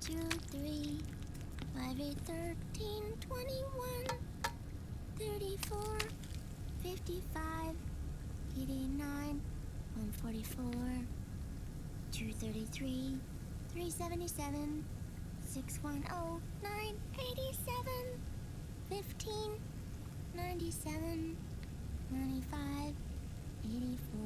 2, 3, 5, 8, 13, 21, 34, 55, 89, 144, 233, 377, 610, 987, 15, 97, 95, 84.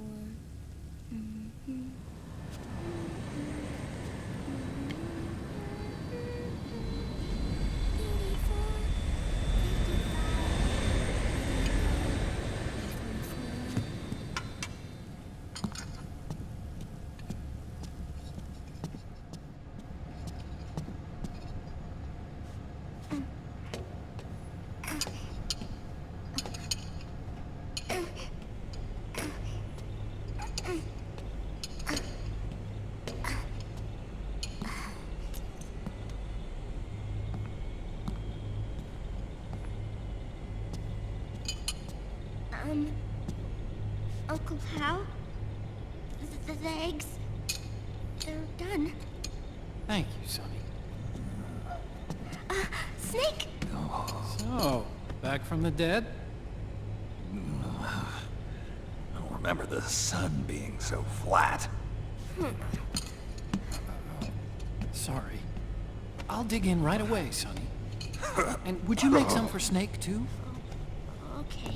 Uncle Hal? The eggs? They're done. Thank you, Sonny. Snake! So, back from the dead? I don't remember the sun being so flat. Sorry. I'll dig in right away, Sonny. And would you make some for Snake, too? Okay.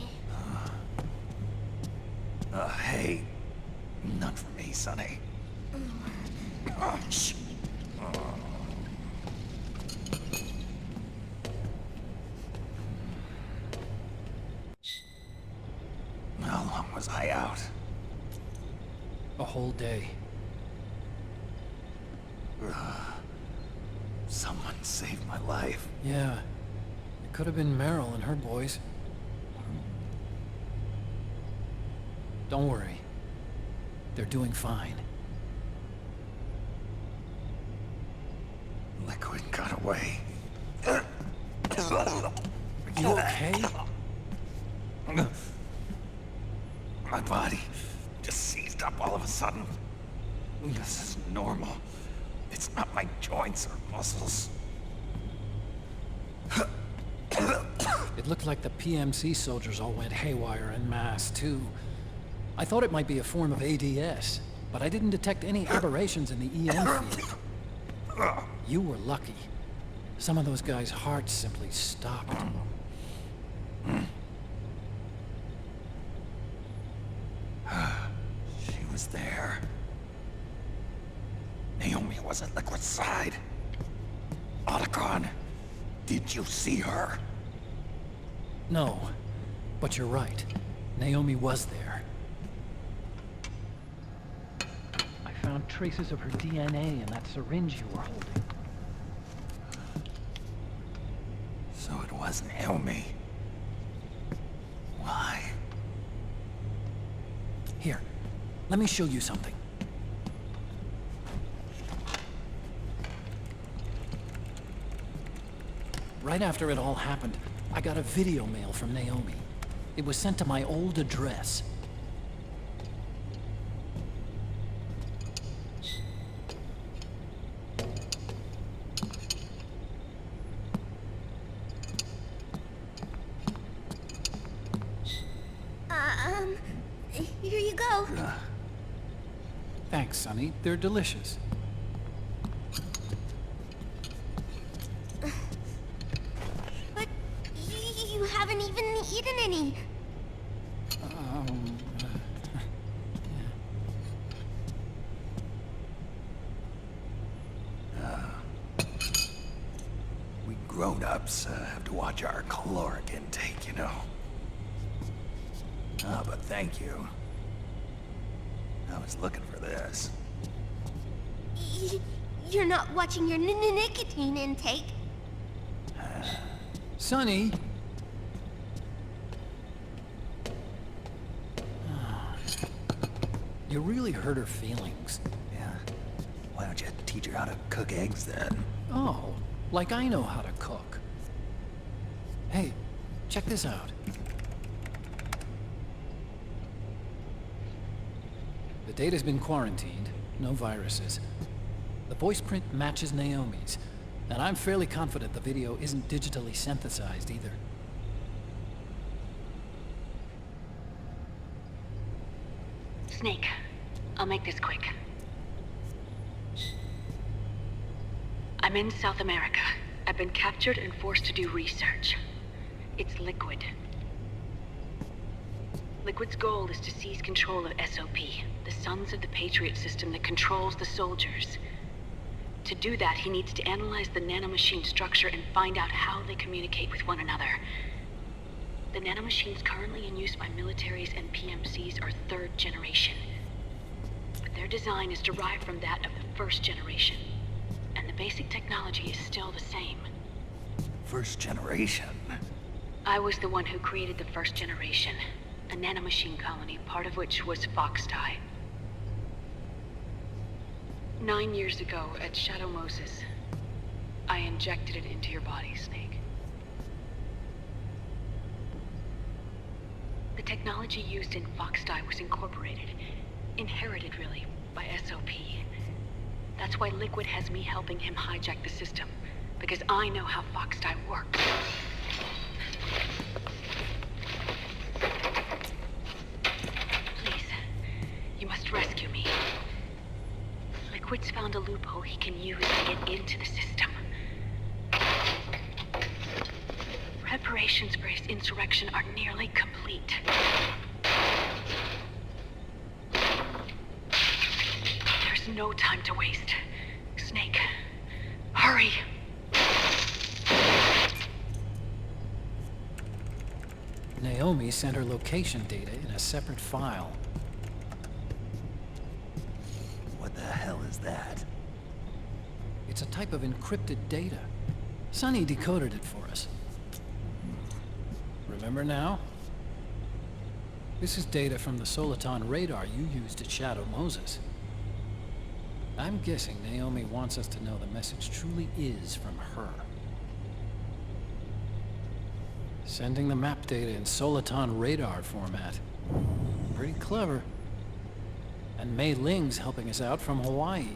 Hey, none for me, Sonny. Shh. How long was I out? A whole day. Someone saved my life. Yeah. It could have been Meryl and her boys. Don't worry. They're doing fine. Liquid got away. Are you okay? My body just seized up all of a sudden. This is normal. It's not my joints or muscles. It looked like the PMC soldiers all went haywire en masse, too. I thought it might be a form of ADS, but I didn't detect any aberrations in the EM field. You were lucky. Some of those guys' hearts simply stopped. She was there. Naomi was at Liquid's side. Otacon, did you see her? No, but you're right. Naomi was there. I found traces of her DNA in that syringe you were holding. So it was Naomi. Why? Here, let me show you something. Right after it all happened, I got a video mail from Naomi. It was sent to my old address. Here you go. Thanks, Sonny. They're delicious. But you haven't even eaten any. We grown-ups have to watch our caloric intake, you know. But thank you. I was looking for this. You're not watching your nicotine intake. Sonny! You really hurt her feelings. Yeah. Why don't you teach her how to cook eggs then? Oh, like I know how to cook. Hey, check this out. The data's been quarantined, no viruses. The voice print matches Naomi's, And I'm fairly confident the video isn't digitally synthesized either. Snake, I'll make this quick. I'm in South America. I've been captured and forced to do research. It's Liquid. Liquid's goal is to seize control of SOP, the Sons of the Patriot system that controls the soldiers. To do that, he needs to analyze the nanomachine structure and find out how they communicate with one another. The nanomachines currently in use by militaries and PMCs are third generation. But their design is derived from that of the first generation. And the basic technology is still the same. First generation? I was the one who created the first generation. A nanomachine colony, part of which was Foxdie. 9 years ago, at Shadow Moses, I injected it into your body, Snake. The technology used in Foxdie was incorporated, inherited really, by SOP. That's why Liquid has me helping him hijack the system, because I know how Foxdie works. Please, you must rescue me. Liquid's found a loophole he can use to get into the system. Preparations for his insurrection are nearly complete. There's no time to waste. Snake, hurry! Naomi sent her location data in a separate file. What the hell is that? It's a type of encrypted data. Sonny decoded it for us. Remember now? This is data from the Soliton radar you used at Shadow Moses. I'm guessing Naomi wants us to know the message truly is from her. Sending the map data in Soliton radar format. Pretty clever. And Mei Ling's helping us out from Hawaii.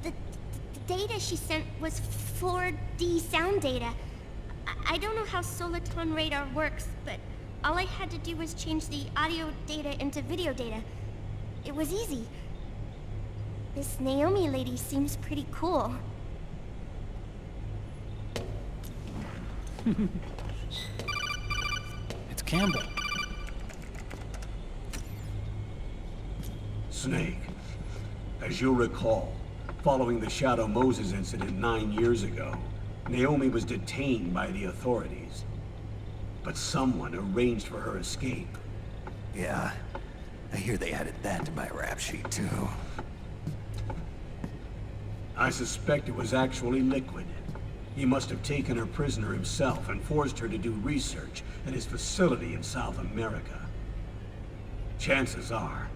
The data she sent was 4D sound data. I don't know how Soliton radar works, but all I had to do was change the audio data into video data. It was easy. This Naomi lady seems pretty cool. It's Campbell. Snake, as you'll recall, following the Shadow Moses incident 9 years ago, Naomi was detained by the authorities. But someone arranged for her escape. Yeah, I hear they added that to my rap sheet too. I suspect it was actually Liquid. He must have taken her prisoner himself and forced her to do research at his facility in South America. Chances are,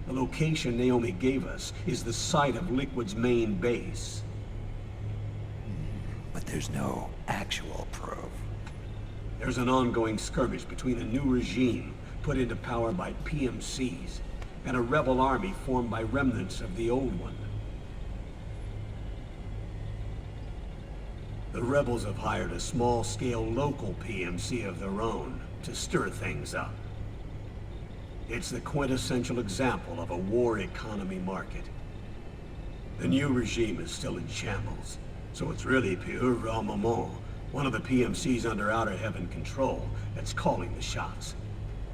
the location Naomi gave us is the site of Liquid's main base. But there's no actual proof. There's an ongoing skirmish between a new regime put into power by PMCs and a rebel army formed by remnants of the old one. The rebels have hired a small-scale local PMC of their own to stir things up. It's the quintessential example of a war economy market. The new regime is still in shambles, so it's really pure moment, one of the PMCs under Outer Heaven control, that's calling the shots.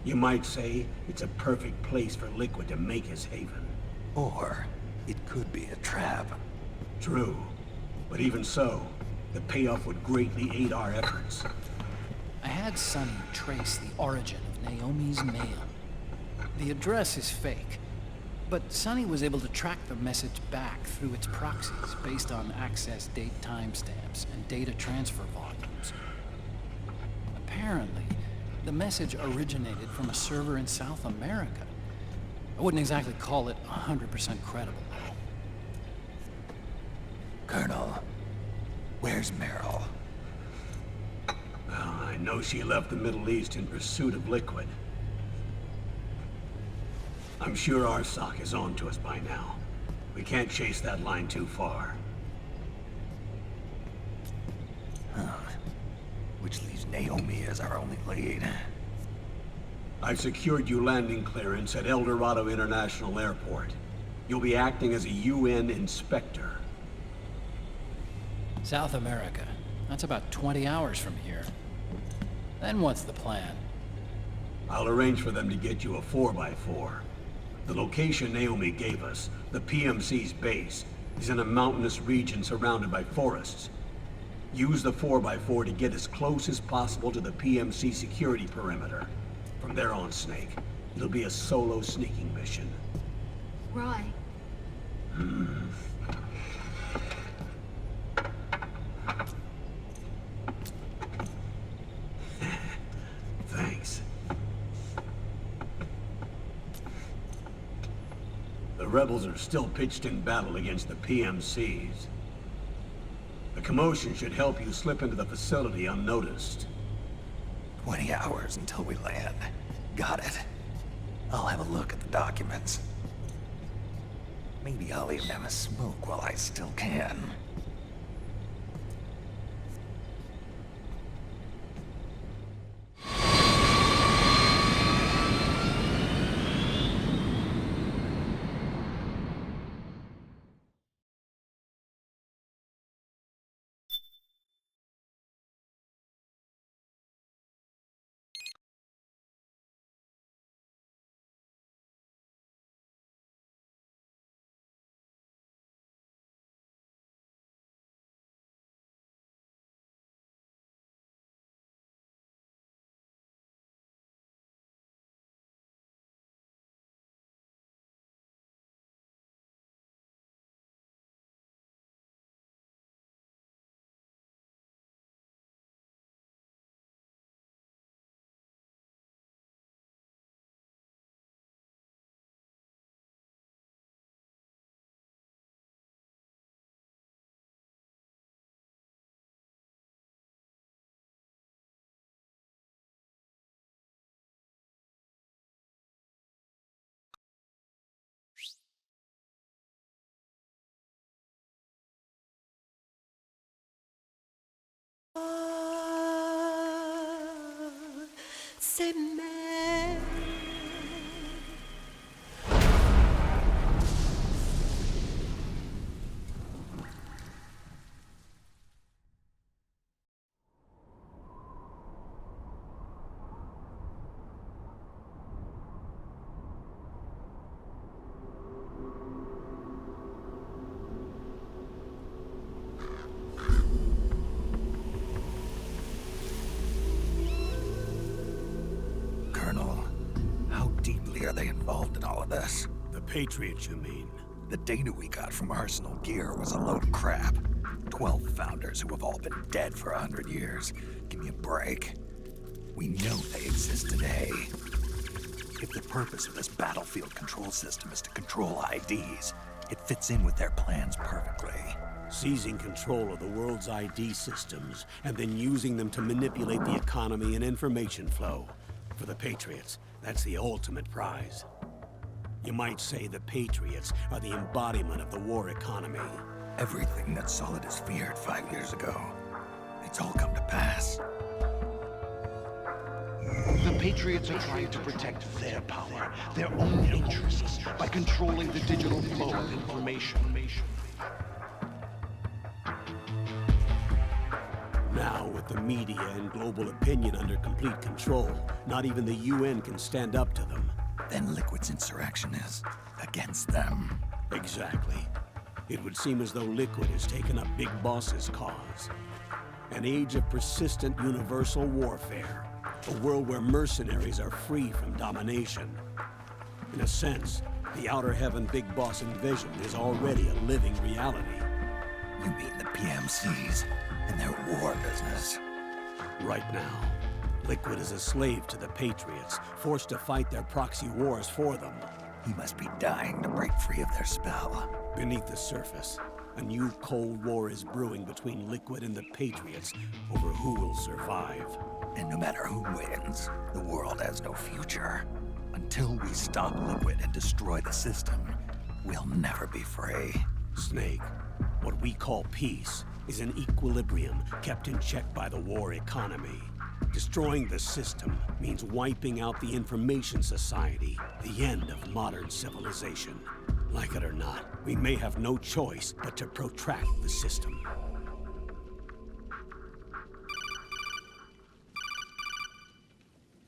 You might say it's a perfect place for Liquid to make his haven. Or it could be a trap. True, but even so, the payoff would greatly aid our efforts. I had Sonny trace the origin of Naomi's mail. The address is fake, but Sonny was able to track the message back through its proxies based on access date timestamps and data transfer volumes. Apparently, the message originated from a server in South America. I wouldn't exactly call it 100% credible, though. Colonel, where's Meryl? Well, I know she left the Middle East in pursuit of Liquid. I'm sure RSOC is on to us by now. We can't chase that line too far. Which leaves Naomi as our only lead. I've secured you landing clearance at El Dorado International Airport. You'll be acting as a UN inspector. South America. That's about 20 hours from here. Then what's the plan? I'll arrange for them to get you a 4x4. The location Naomi gave us, the PMC's base, is in a mountainous region surrounded by forests. Use the 4x4 to get as close as possible to the PMC security perimeter. From there on, Snake, it'll be a solo sneaking mission. Right. Thanks. The rebels are still pitched in battle against the PMCs. The commotion should help you slip into the facility unnoticed. 20 hours until we land. Got it. I'll have a look at the documents. Maybe I'll even have a smoke while I still can. C'est mer. Colonel, how deeply are they involved in all of this? The Patriots, you mean? The data we got from Arsenal Gear was a load of crap. 12 founders who have all been dead for 100 years. Give me a break. We know they exist today. If the purpose of this battlefield control system is to control IDs, it fits in with their plans perfectly. Seizing control of the world's ID systems, and then using them to manipulate the economy and information flow. For the Patriots, that's the ultimate prize. You might say the Patriots are the embodiment of the war economy. Everything that Solidus feared 5 years ago, it's all come to pass. The Patriots are trying to protect their power, their own interests, by controlling the digital flow of information. Now, with the media and global opinion under complete control, not even the UN can stand up to them. Then Liquid's insurrection is against them. Exactly. It would seem as though Liquid has taken up Big Boss's cause. An age of persistent universal warfare. A world where mercenaries are free from domination. In a sense, the Outer Heaven Big Boss envisioned is already a living reality. You mean the PMCs and their war business? Right now, Liquid is a slave to the Patriots, forced to fight their proxy wars for them. He must be dying to break free of their spell. Beneath the surface, a new Cold War is brewing between Liquid and the Patriots over who will survive. And no matter who wins, the world has no future. Until we stop Liquid and destroy the system, we'll never be free. Snake, what we call peace is an equilibrium kept in check by the war economy. Destroying the system means wiping out the information society, the end of modern civilization. Like it or not, we may have no choice but to protract the system.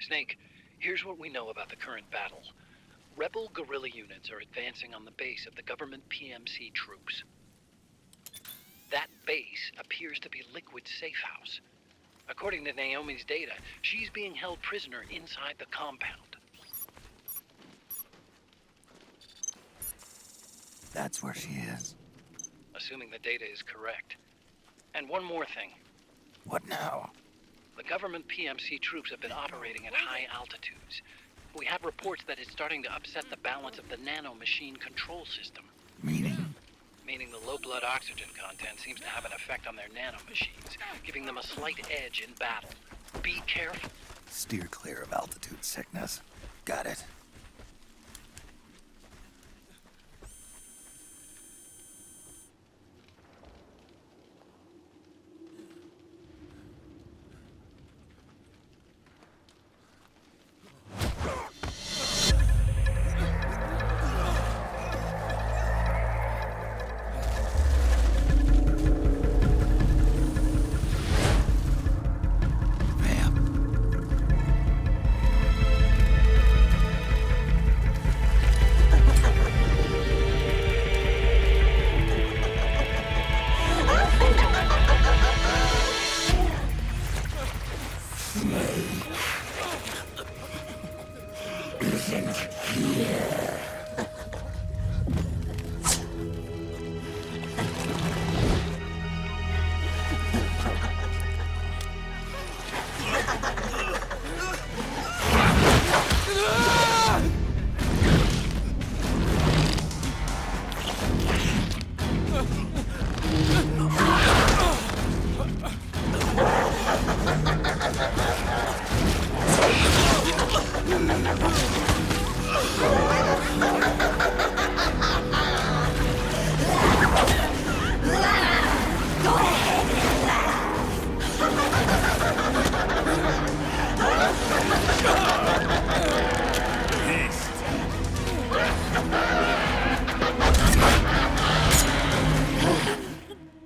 Snake, here's what we know about the current battle. Rebel guerrilla units are advancing on the base of the government PMC troops. That base appears to be Liquid's safe house. According to Naomi's data, she's being held prisoner inside the compound. That's where she is. Assuming the data is correct. And one more thing. What now? The government PMC troops have been operating at high altitudes. We have reports that it's starting to upset the balance of the nano-machine control system. Meaning? Meaning the low blood oxygen content seems to have an effect on their nano-machines, giving them a slight edge in battle. Be careful. Steer clear of altitude sickness. Got it.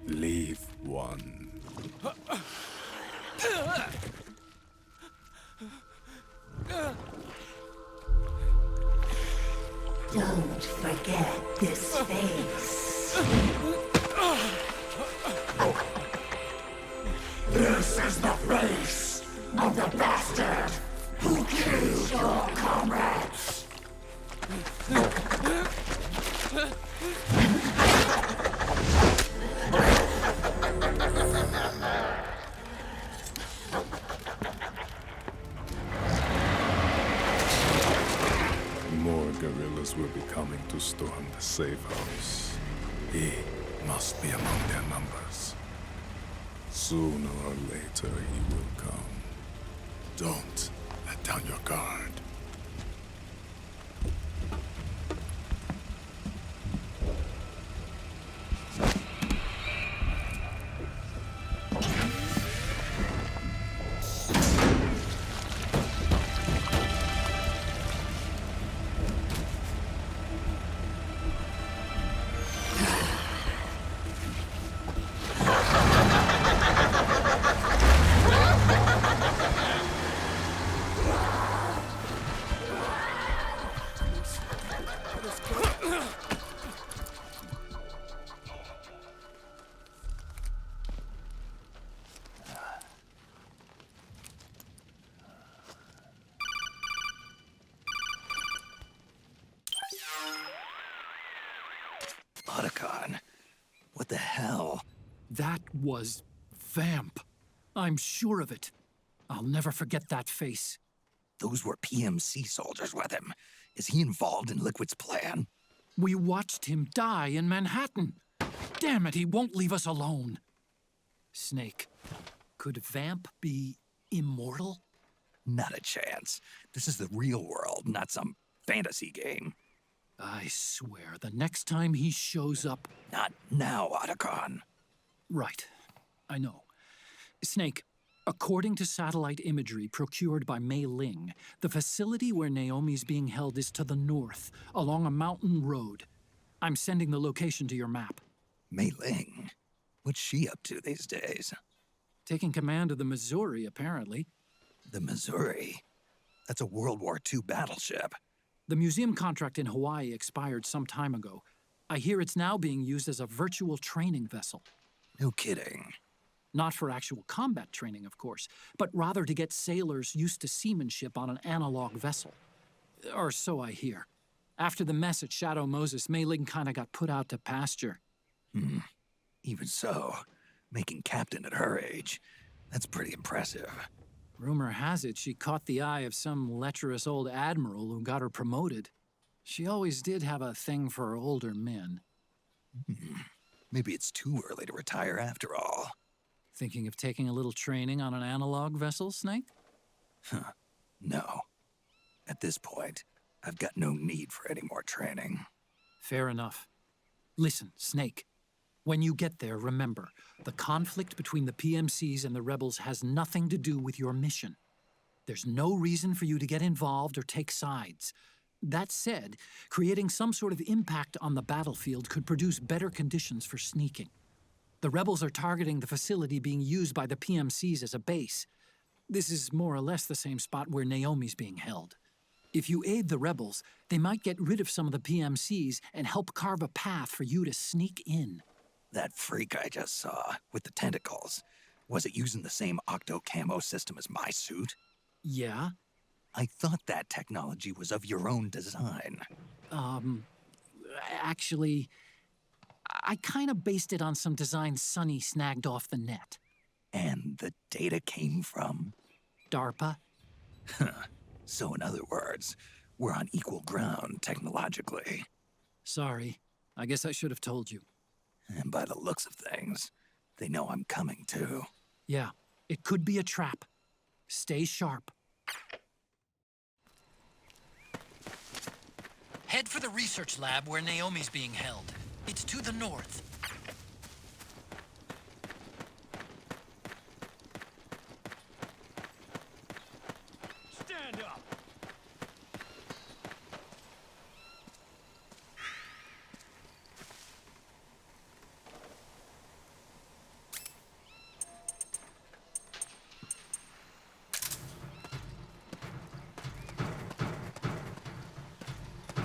Leave one. Don't forget this face. This is the face of the bastard who killed your comrades. More guerrillas will be coming to storm the safe house. He must be among their numbers. Sooner or later he will come. Don't let down your guard. Otacon, what the hell? That was Vamp. I'm sure of it. I'll never forget that face. Those were PMC soldiers with him. Is he involved in Liquid's plan? We watched him die in Manhattan. Damn it, he won't leave us alone. Snake, could Vamp be immortal? Not a chance. This is the real world, not some fantasy game. I swear, the next time he shows up... Not now, Otacon. Right. I know. Snake, according to satellite imagery procured by Mei Ling, the facility where Naomi's being held is to the north, along a mountain road. I'm sending the location to your map. Mei Ling? What's she up to these days? Taking command of the Missouri, apparently. The Missouri? That's a World War II battleship. The museum contract in Hawaii expired some time ago. I hear it's now being used as a virtual training vessel. No kidding. Not for actual combat training, of course, but rather to get sailors used to seamanship on an analog vessel. Or so I hear. After the mess at Shadow Moses, Mei Ling kinda got put out to pasture. Even so, making captain at her age, that's pretty impressive. Rumor has it she caught the eye of some lecherous old admiral who got her promoted. She always did have a thing for older men. Maybe it's too early to retire after all. Thinking of taking a little training on an analog vessel, Snake? No. At this point, I've got no need for any more training. Fair enough. Listen, Snake. When you get there, remember, the conflict between the PMCs and the rebels has nothing to do with your mission. There's no reason for you to get involved or take sides. That said, creating some sort of impact on the battlefield could produce better conditions for sneaking. The rebels are targeting the facility being used by the PMCs as a base. This is more or less the same spot where Naomi's being held. If you aid the rebels, they might get rid of some of the PMCs and help carve a path for you to sneak in. That freak I just saw, with the tentacles, was it using the same octo-camo system as my suit? Yeah? I thought that technology was of your own design. Actually, I kinda based it on some design Sonny snagged off the net. And the data came from? DARPA? So in other words, we're on equal ground technologically. Sorry, I guess I should have told you. And by the looks of things, they know I'm coming too. Yeah, it could be a trap. Stay sharp. Head for the research lab where Naomi's being held. It's to the north. Stand up!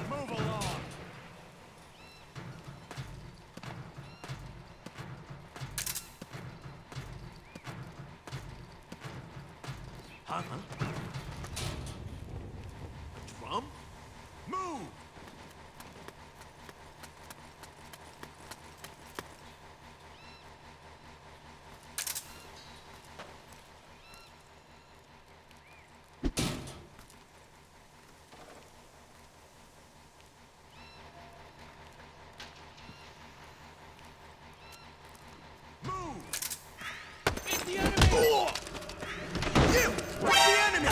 Move along! Huh? Drum? Move! Move! It's the enemy! You! It's the enemy!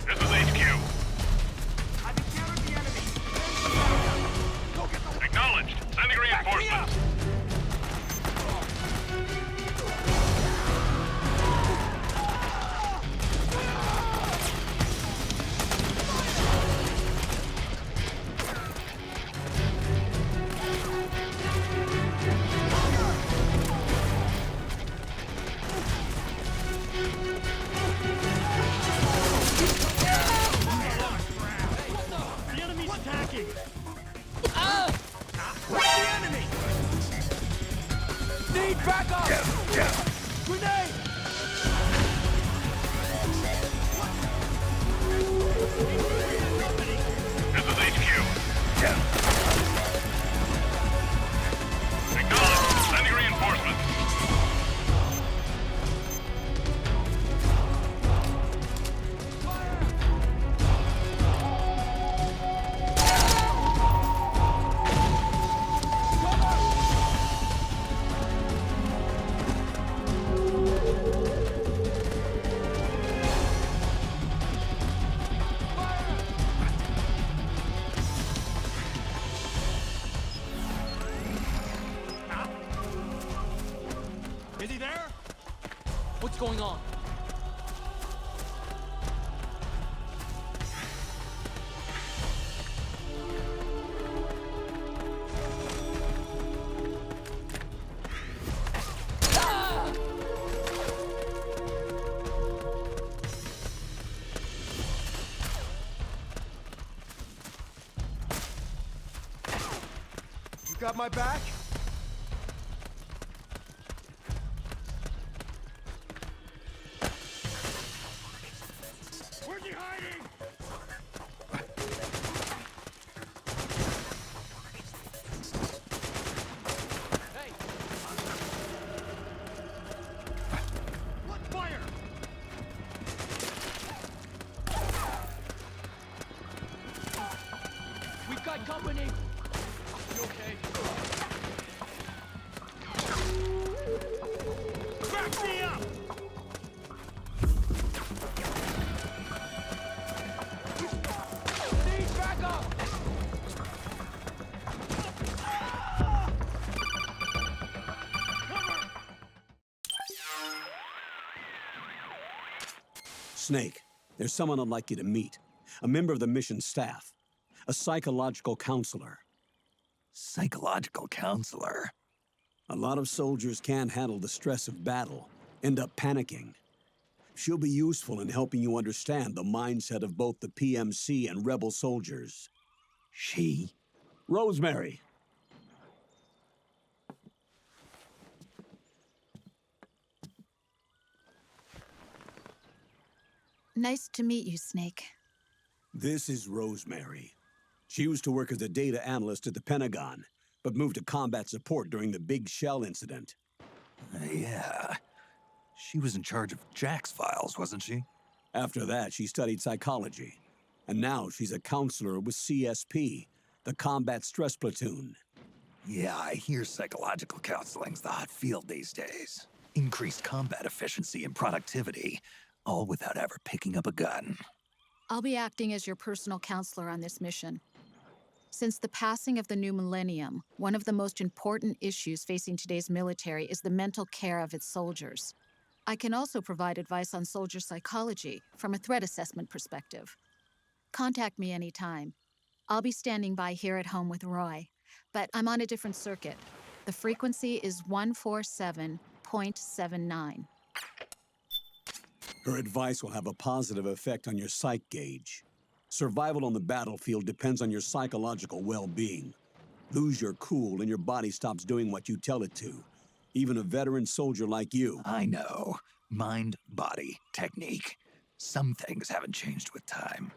This is HQ. I've encountered the enemy. Go get the... Acknowledged. Sending reinforcements. The enemy's attacking! Where's the enemy? Need backup! Grenade! This is HQ. Acknowledged. Sending reinforcements. going on? You got my back? Where's he hiding? Hey! What fire? We've got company! You okay? Back me up! Need backup! Snake, there's someone I'd like you to meet. A member of the mission staff. A psychological counselor. Psychological counselor? A lot of soldiers can't handle the stress of battle, end up panicking. She'll be useful in helping you understand the mindset of both the PMC and rebel soldiers. She? Rosemary. Nice to meet you, Snake. This is Rosemary. She used to work as a data analyst at the Pentagon, but moved to combat support during the Big Shell incident. Yeah. She was in charge of Jack's files, wasn't she? After that, she studied psychology. And now she's a counselor with CSP, the Combat Stress Platoon. Yeah, I hear psychological counseling's the hot field these days. Increased combat efficiency and productivity, all without ever picking up a gun. I'll be acting as your personal counselor on this mission. Since the passing of the new millennium, one of the most important issues facing today's military is the mental care of its soldiers. I can also provide advice on soldier psychology from a threat assessment perspective. Contact me anytime. I'll be standing by here at home with Roy, but I'm on a different circuit. The frequency is 147.79. Her advice will have a positive effect on your psych gauge. Survival on the battlefield depends on your psychological well-being. Lose your cool and your body stops doing what you tell it to. Even a veteran soldier like you. I know. Mind, body, technique. Some things haven't changed with time.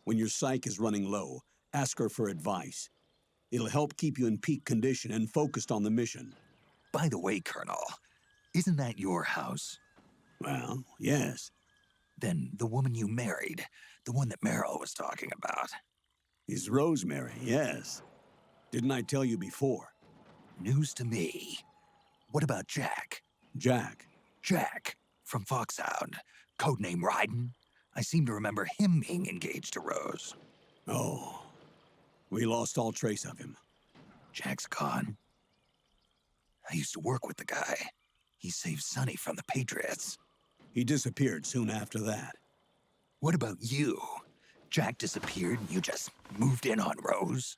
When your psyche is running low, ask her for advice. It'll help keep you in peak condition and focused on the mission. By the way, Colonel, isn't that your house? Well, yes. Then the woman you married, the one that Meryl was talking about. Is Rosemary, yes. Didn't I tell you before? News to me. What about Jack? Jack? Jack, from Foxhound. Codename Ryden. I seem to remember him being engaged to Rose. Oh, we lost all trace of him. Jack's gone. I used to work with the guy. He saved Sonny from the Patriots. He disappeared soon after that. What about you? Jack disappeared and you just moved in on Rose?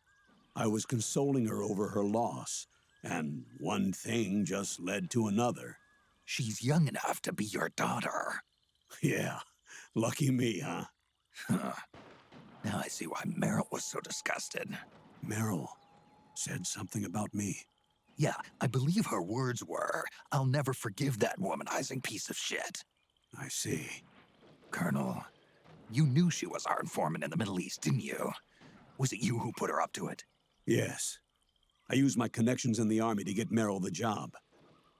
I was consoling her over her loss, and one thing just led to another. She's young enough to be your daughter. Yeah, lucky me, huh? Huh. Now I see why Meryl was so disgusted. Meryl said something about me. Yeah, I believe her words were, "I'll never forgive that womanizing piece of shit." I see. Colonel, you knew she was our informant in the Middle East, didn't you? Was it you who put her up to it? Yes. I used my connections in the Army to get Meryl the job.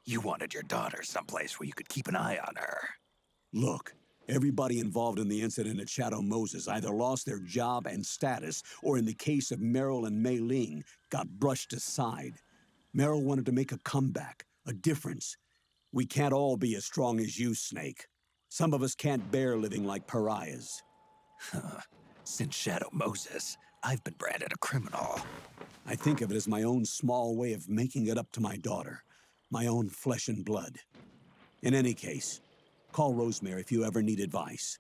You wanted your daughter someplace where you could keep an eye on her. Look, everybody involved in the incident at Shadow Moses either lost their job and status, or in the case of Meryl and Mei Ling, got brushed aside. Meryl wanted to make a comeback, a difference. We can't all be as strong as you, Snake. Some of us can't bear living like pariahs. Since Shadow Moses, I've been branded a criminal. I think of it as my own small way of making it up to my daughter. My own flesh and blood. In any case, Call Rosemary if you ever need advice.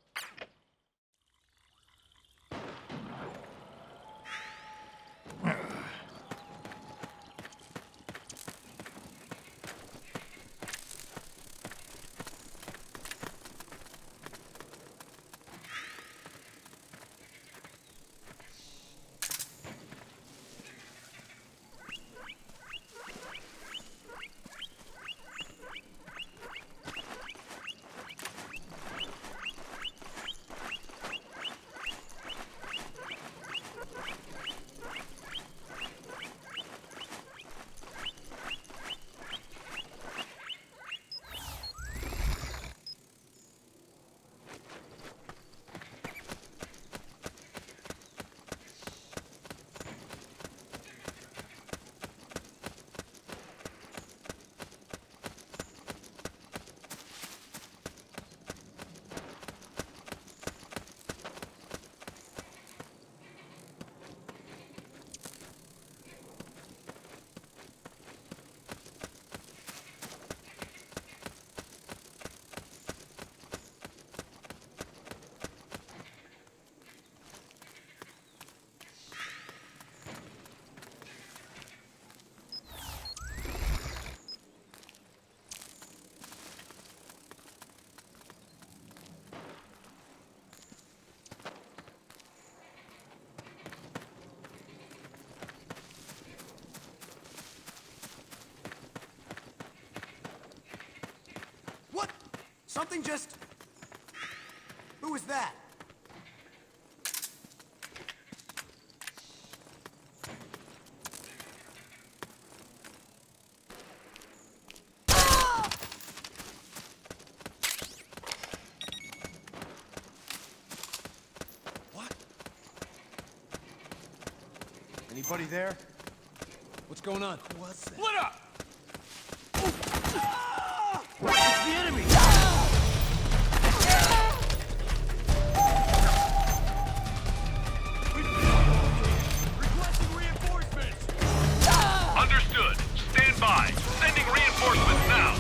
What? Something just... Who was that? What? Anybody there? What's going on? What's that? Split up! It's the enemy! Requesting reinforcements! Understood. Stand by. Sending reinforcements now.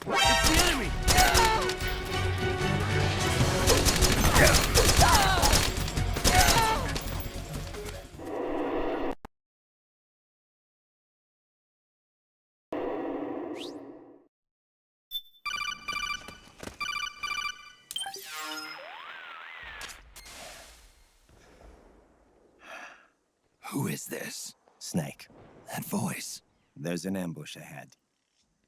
It's the enemy! Who is this? Snake, That voice. there's an ambush ahead.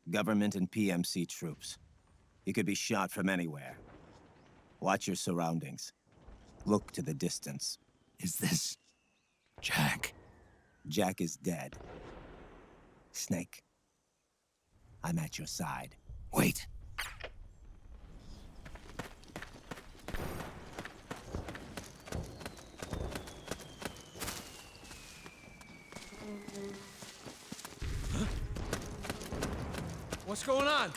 Government and PMC troops. You could be shot from anywhere. Watch your surroundings. Look to the distance. Is this... Jack? Jack is dead. Snake, I'm at your side. Wait. What's going on?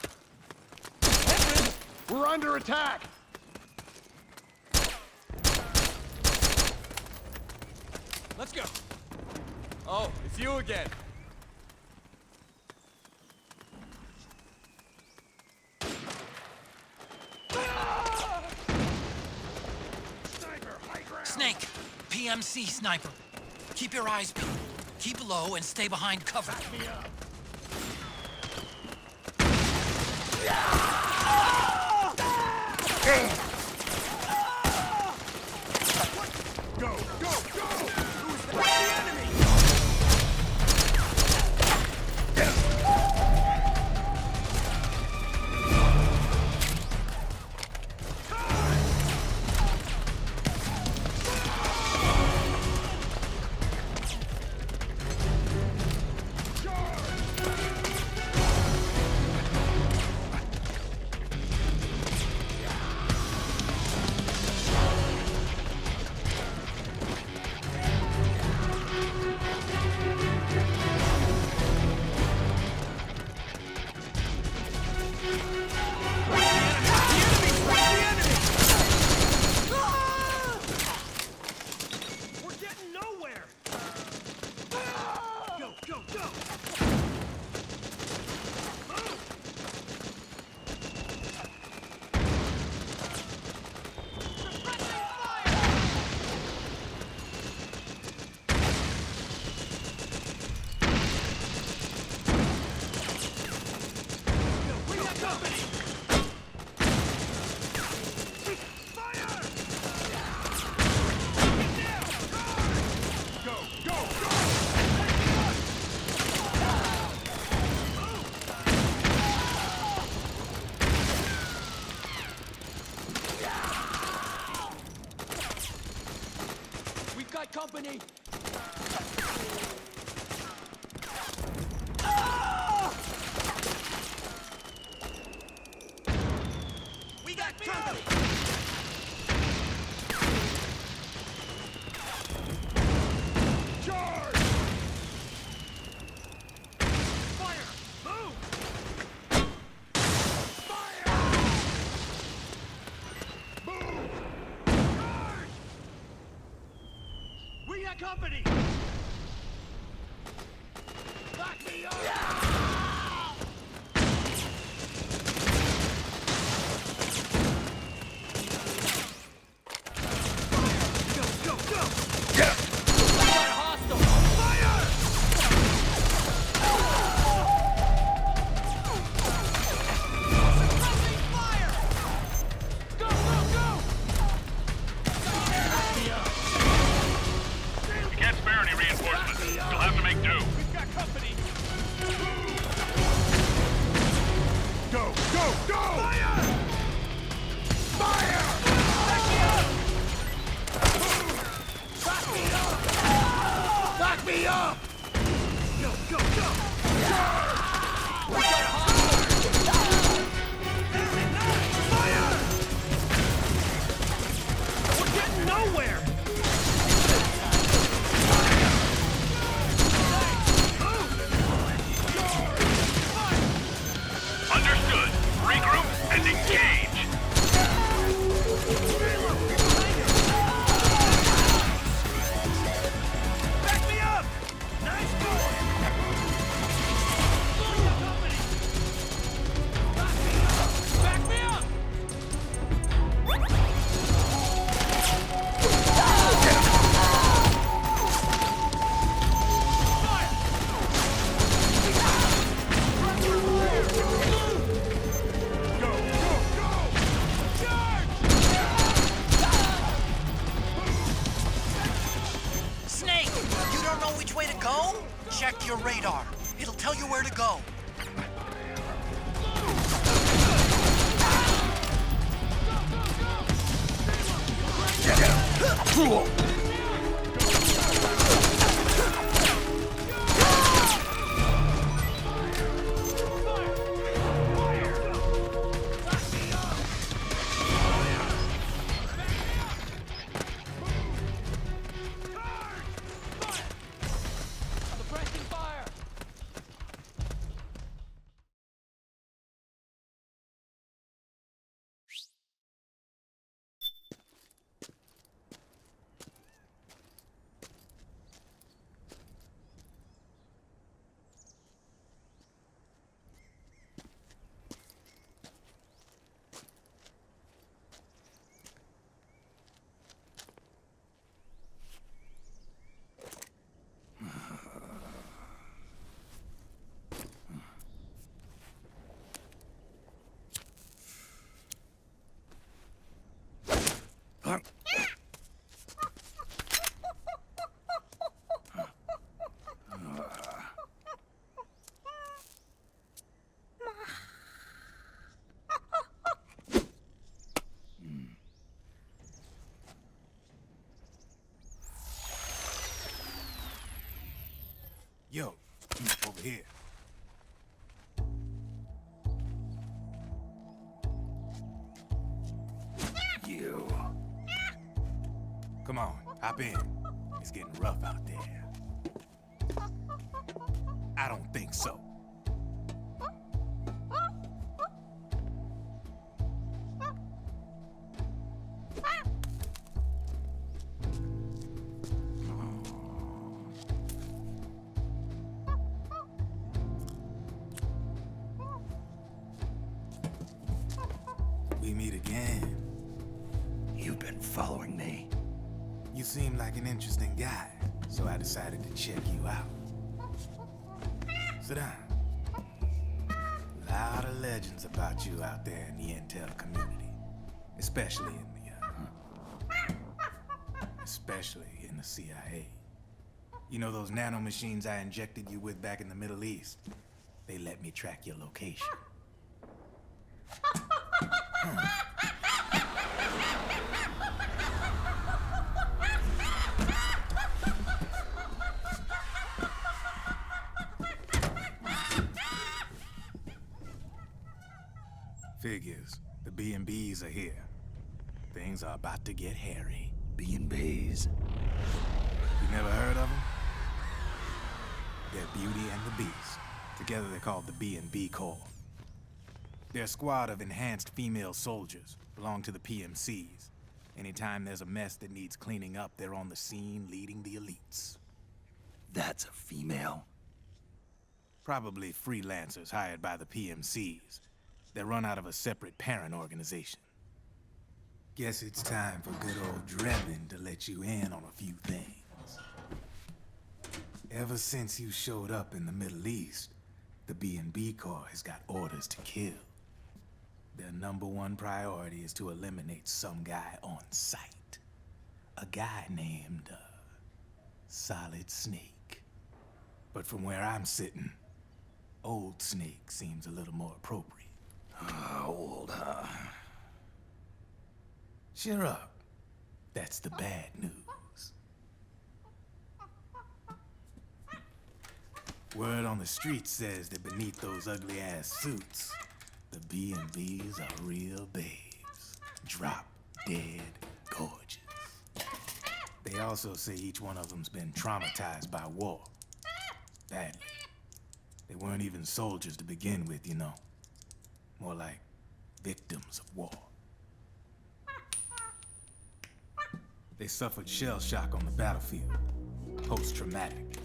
We're under attack! Let's go. Oh, it's you again. Snake, PMC sniper. Keep your eyes peeled. Keep low and stay behind cover. Go, go, go! Who's the enemy? We're getting nowhere! Go, go, go! Move! Suppressing fire! We got company! Fire! Go, go, go! We've got company! We got company! Charge! Fire! Move! Fire! Move! Charge! We got company! Back me up! Go, go, go! We got hostile! Fire! Suppressing fire! Go, go, go! You can't spare any reinforcements. You'll have to make do. We've got company! Go, go, go! Fire! Fire! Back me up! Back me up! Back me up! Go, go, go! We got a hostile! Fire! We're getting nowhere! Understood. Regroup and engage. Back me up! Nice going! We got company! Back me up! Back me up! Fire! Go, go, go! Charge! Snake, you don't know which way to go? Check your radar. It'll tell you where to go. Suppressing fire! Yo, over here. You. Come on, hop in. It's getting rough out there. I don't think so. We meet again. You've been following me. You seem like an interesting guy, so I decided to check you out. Sit down. A lot of legends about you out there in the intel community, especially in the CIA. You know those nanomachines I injected you with back in the Middle East? They let me track your location. Figures. The B&Bs are here. Things are about to get hairy. B&Bs? You never heard of them? They're Beauty and the Beast. Together they're called the B&B Corps. They're a squad of enhanced female soldiers, belong to the PMCs. Anytime there's a mess that needs cleaning up, they're on the scene leading the elites. That's a female? Probably freelancers hired by the PMCs. They're run out of a separate parent organization. Guess it's time for good old Drebin to let you in on a few things. Ever since you showed up in the Middle East, the B&B Corps has got orders to kill. Their #1 priority is to eliminate some guy on sight. A guy named, Solid Snake. But from where I'm sitting, Old Snake seems a little more appropriate. Old, huh? Cheer up. That's the bad news. Word on the street says that beneath those ugly-ass suits, the B&Bs are real babes. Drop dead gorgeous. They also say each one of them's been traumatized by war. Badly. They weren't even soldiers to begin with, you know. More like victims of war. They suffered shell shock on the battlefield. Post-traumatic.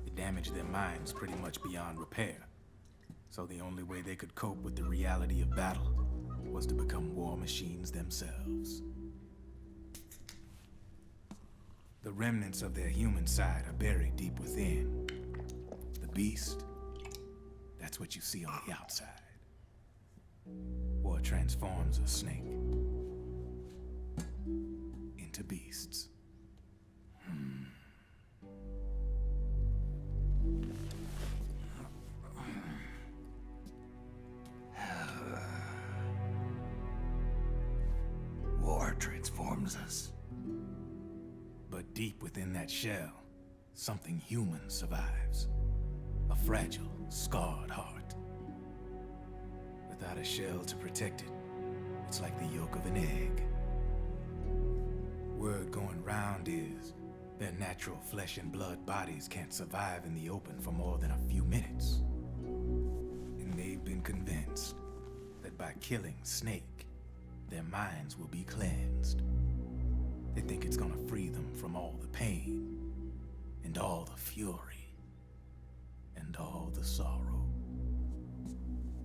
It damaged their minds pretty much beyond repair. So the only way they could cope with the reality of battle was to become war machines themselves. The remnants of their human side are buried deep within. The beast, that's what you see on the outside. War transforms a snake into beasts. War transforms us. But deep within that shell, something human survives. A fragile, scarred heart. Without a shell to protect it, it's like the yolk of an egg. Word going round is their natural flesh and blood bodies can't survive in the open for more than a few minutes. And they've been convinced that by killing Snake, their minds will be cleansed. They think it's gonna free them from all the pain, and all the fury, and all the sorrow.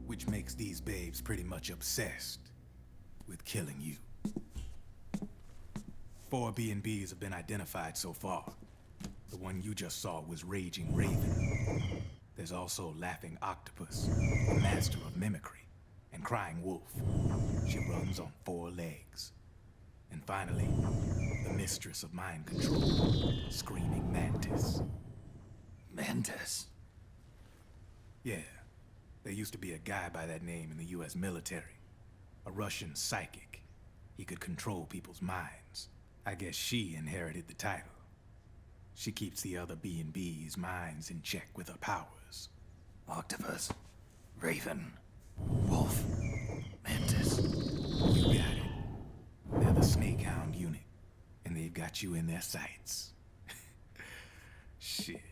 Which makes these babes pretty much obsessed with killing you. 4 B&Bs have been identified so far. The one you just saw was Raging Raven. There's also Laughing Octopus, the master of mimicry, and Crying Wolf. She runs on 4 legs. And finally, the mistress of mind control, Screaming Mantis. Mantis? Yeah. There used to be a guy by that name in the US military. A Russian psychic. He could control people's minds. I guess she inherited the title. She keeps the other B&B's minds in check with her powers. Octopus, Raven, Wolf, Mantis. You got it. They're the Snakehound unit, and they've got you in their sights. Shit.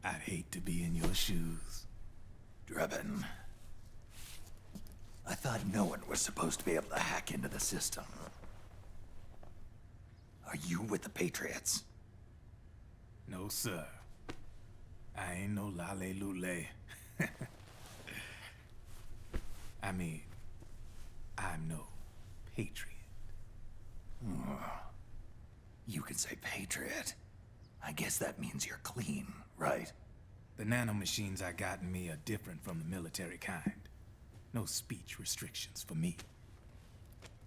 I'd hate to be in your shoes. Drebin. I thought no one was supposed to be able to hack into the system. Are you with the Patriots? No, sir. I ain't no lale-lule. I mean, I'm no Patriot. You can say Patriot. I guess that means you're clean, right? The nanomachines I got in me are different from the military kind. No speech restrictions for me.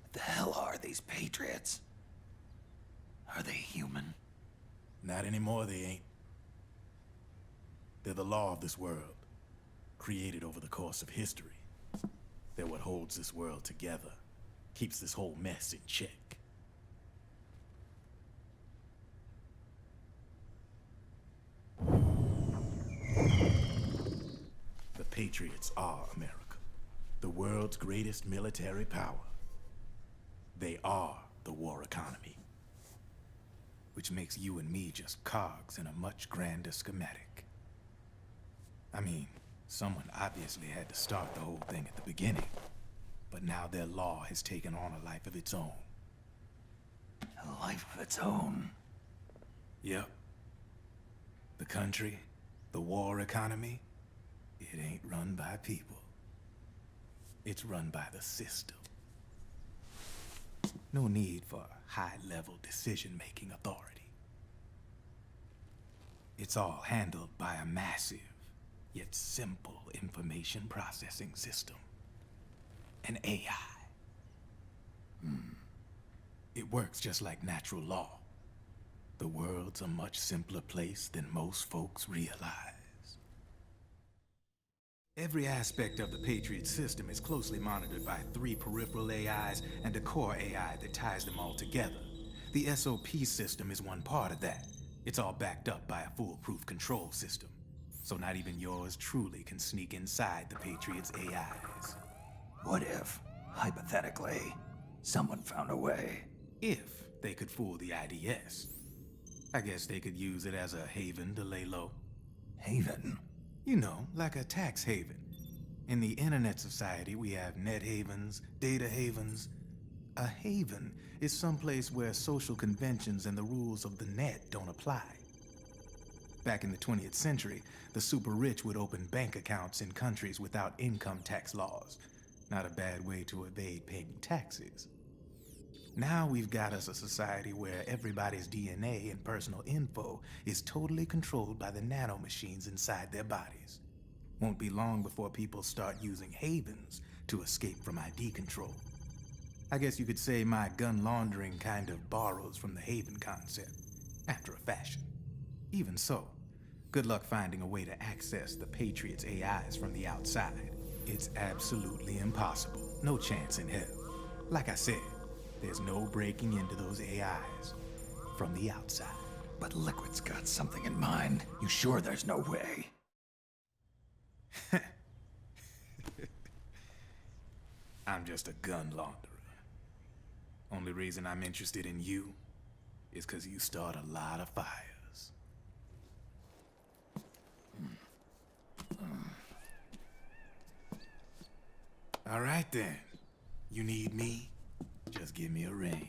What the hell are these Patriots? Are they human? Not anymore, they ain't. They're the law of this world, created over the course of history. They're what holds this world together, keeps this whole mess in check. The Patriots are America, the world's greatest military power. They are the war economy, which makes you and me just cogs in a much grander schematic. I mean, someone obviously had to start the whole thing at the beginning, but now their law has taken on a life of its own. A life of its own? Yep. The country, the war economy, it ain't run by people. It's run by the system. No need for high-level decision-making authority. It's all handled by a massive, yet simple information processing system. An AI. It works just like natural law. The world's a much simpler place than most folks realize. Every aspect of the Patriot system is closely monitored by 3 peripheral AIs and a core AI that ties them all together. The SOP system is one part of that. It's all backed up by a foolproof control system. So not even yours truly can sneak inside the Patriots' AIs. What if, hypothetically, someone found a way? If they could fool the IDS. I guess they could use it as a haven to lay low. Haven? You know, like a tax haven. In the internet society, we have net havens, data havens. A haven is someplace where social conventions and the rules of the net don't apply. Back in the 20th century, the super rich would open bank accounts in countries without income tax laws. Not a bad way to evade paying taxes. Now we've got us a society where everybody's DNA and personal info is totally controlled by the nanomachines inside their bodies. Won't be long before people start using havens to escape from ID control. I guess you could say my gun laundering kind of borrows from the haven concept, after a fashion. Even so, good luck finding a way to access the Patriots' AIs from the outside. It's absolutely impossible. No chance in hell. Like I said, there's no breaking into those AIs from the outside. But Liquid's got something in mind. You sure there's no way? I'm just a gun launderer. Only reason I'm interested in you is because you start a lot of fires. All right then. You need me? Just give me a ring.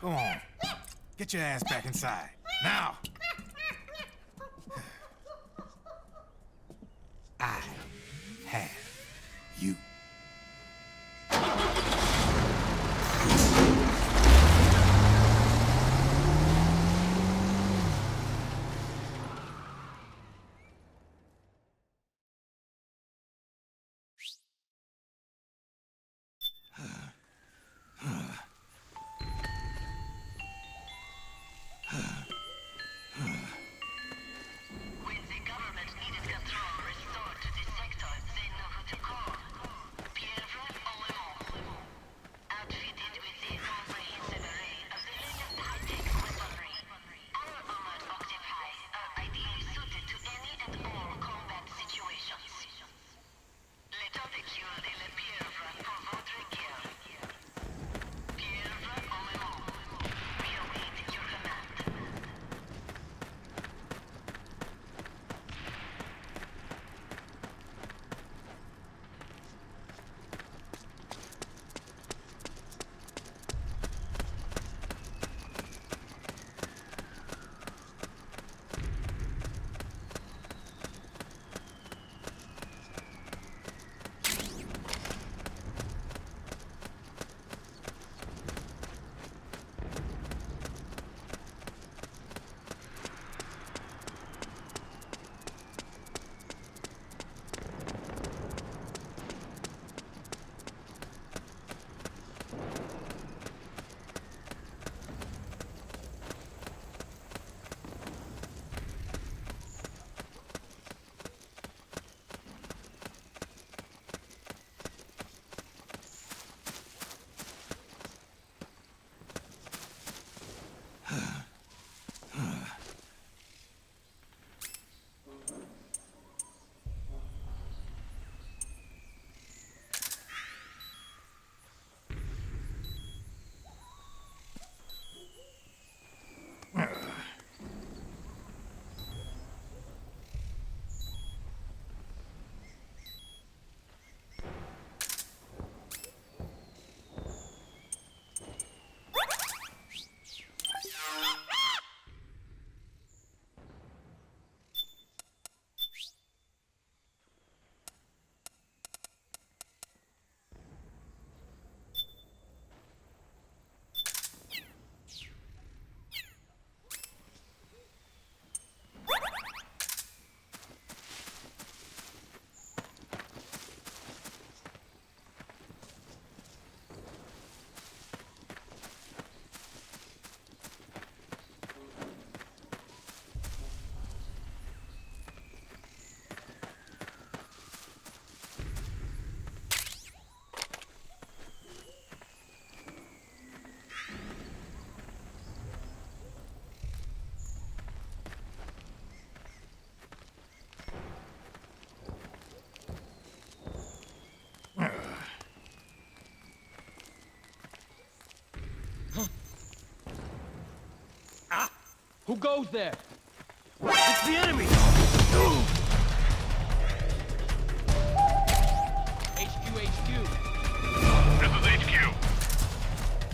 Go on. Get your ass back inside. Now! I have you. Who goes there? It's the enemy! HQ. This is HQ.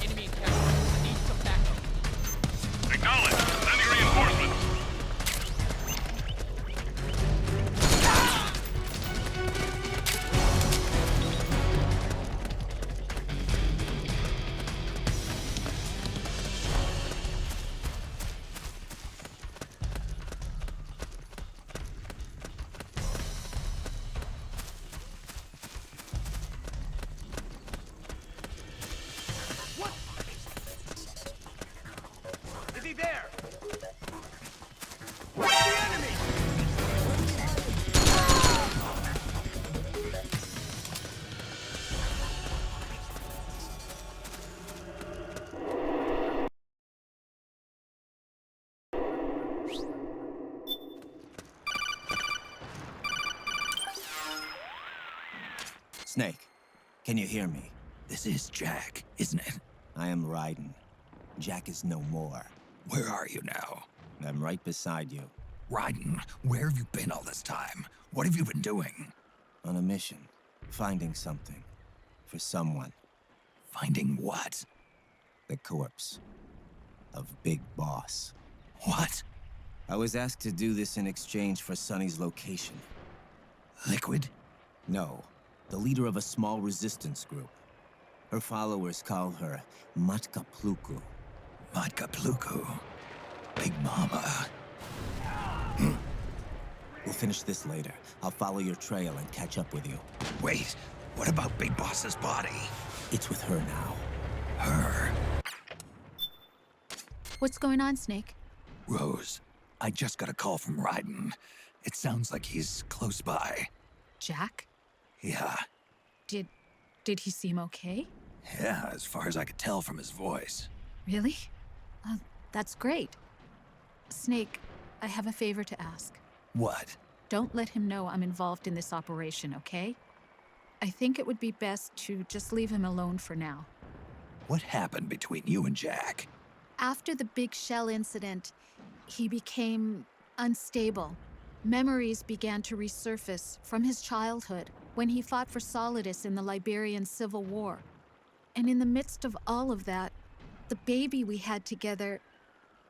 Enemy encounter. Need some backup. Acknowledge. Sending reinforcements. Is he there? Where's the enemy? Snake, can you hear me? This is Jack, isn't it? I am Raiden. Jack is no more. Where are you now? I'm right beside you. Raiden, where have you been all this time? What have you been doing? On a mission. Finding something. For someone. Finding what? The corpse. Of Big Boss. What? I was asked to do this in exchange for Sonny's location. Liquid? No. The leader of a small resistance group. Her followers call her Matka Pluku. Matka Pluku? Big Mama. We'll finish this later. I'll follow your trail and catch up with you. Wait, what about Big Boss's body? It's with her now. Her? What's going on, Snake? Rose, I just got a call from Raiden. It sounds like he's close by. Jack? Yeah. Did he seem okay? Yeah, as far as I could tell from his voice. Really? That's great. Snake, I have a favor to ask. What? Don't let him know I'm involved in this operation, okay? I think it would be best to just leave him alone for now. What happened between you and Jack? After the big shell incident, he became unstable. Memories began to resurface from his childhood when he fought for Solidus in the Liberian Civil War. And in the midst of all of that, the baby we had together,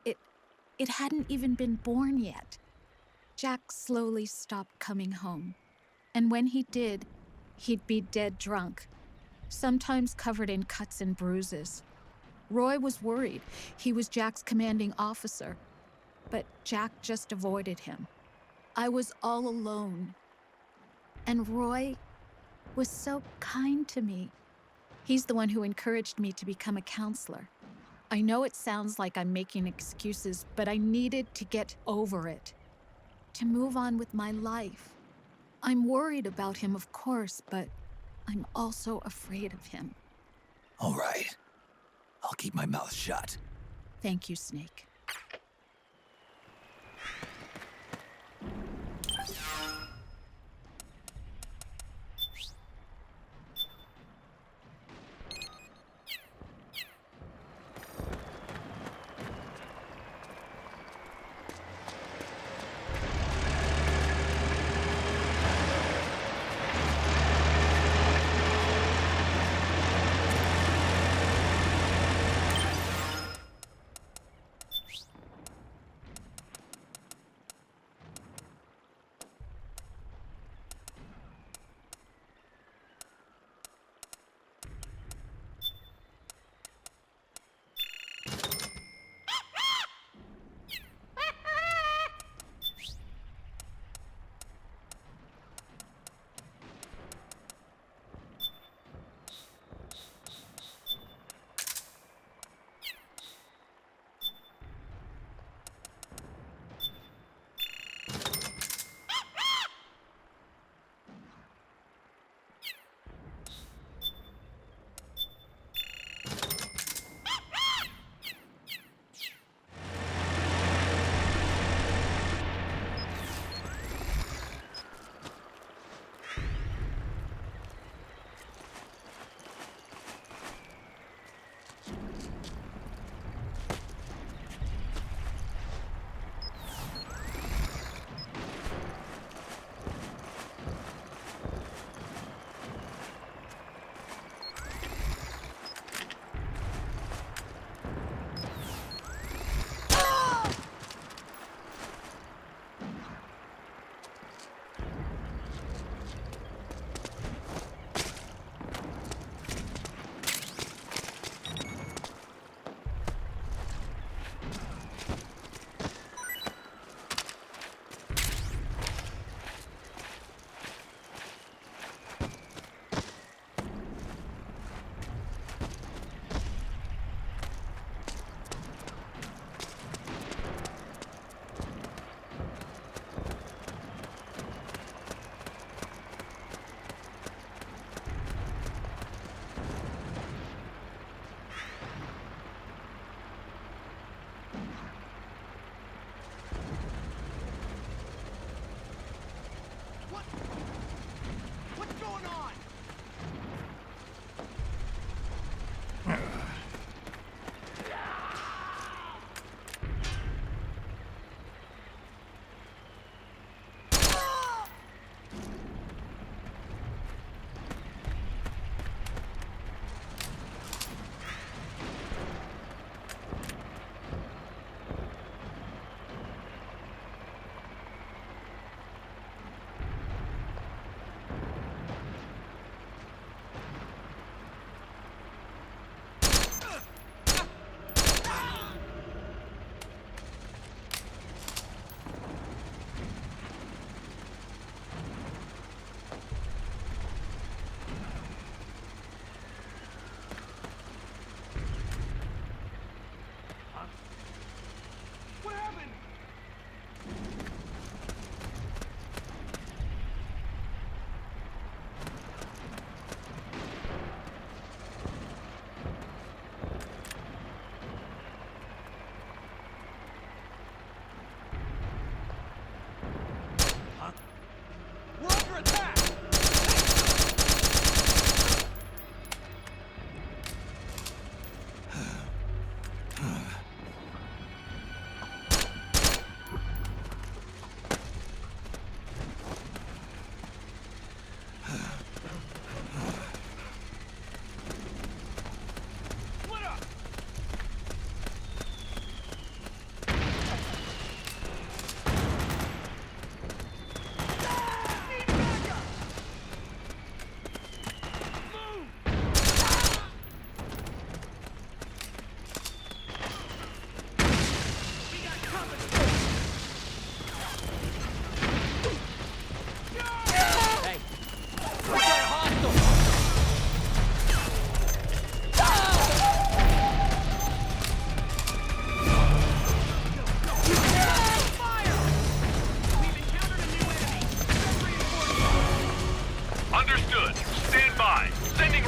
it hadn't even been born yet. Jack slowly stopped coming home. And when he did, he'd be dead drunk, sometimes covered in cuts and bruises. Roy was worried. He was Jack's commanding officer. But Jack just avoided him. I was all alone. And Roy was so kind to me. He's the one who encouraged me to become a counselor. I know it sounds like I'm making excuses, but I needed to get over it. To move on with my life. I'm worried about him, of course, but I'm also afraid of him. All right. I'll keep my mouth shut. Thank you, Snake.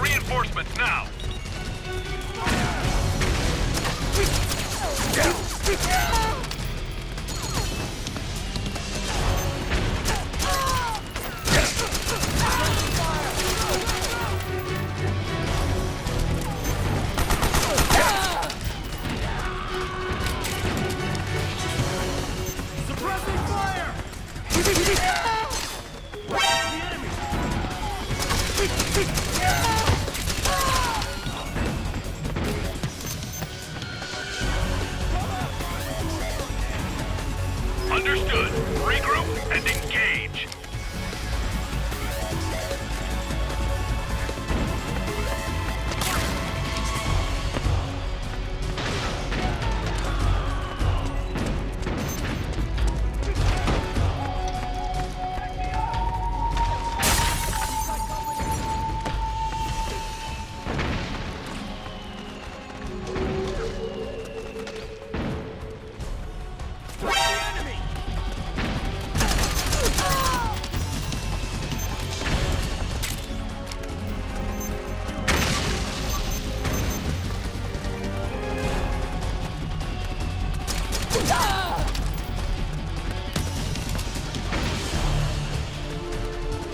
reinforcements now. Suppressing fire! Understood. Regroup and engage.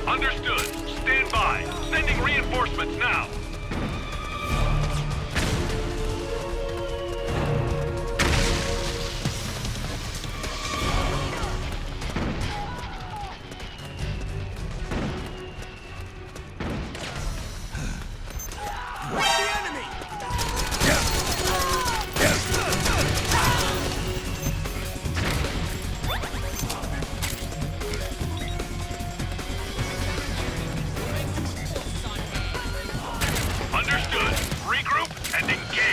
Understood. Stand by. Sending reinforcements now. Understood. Regroup and engage.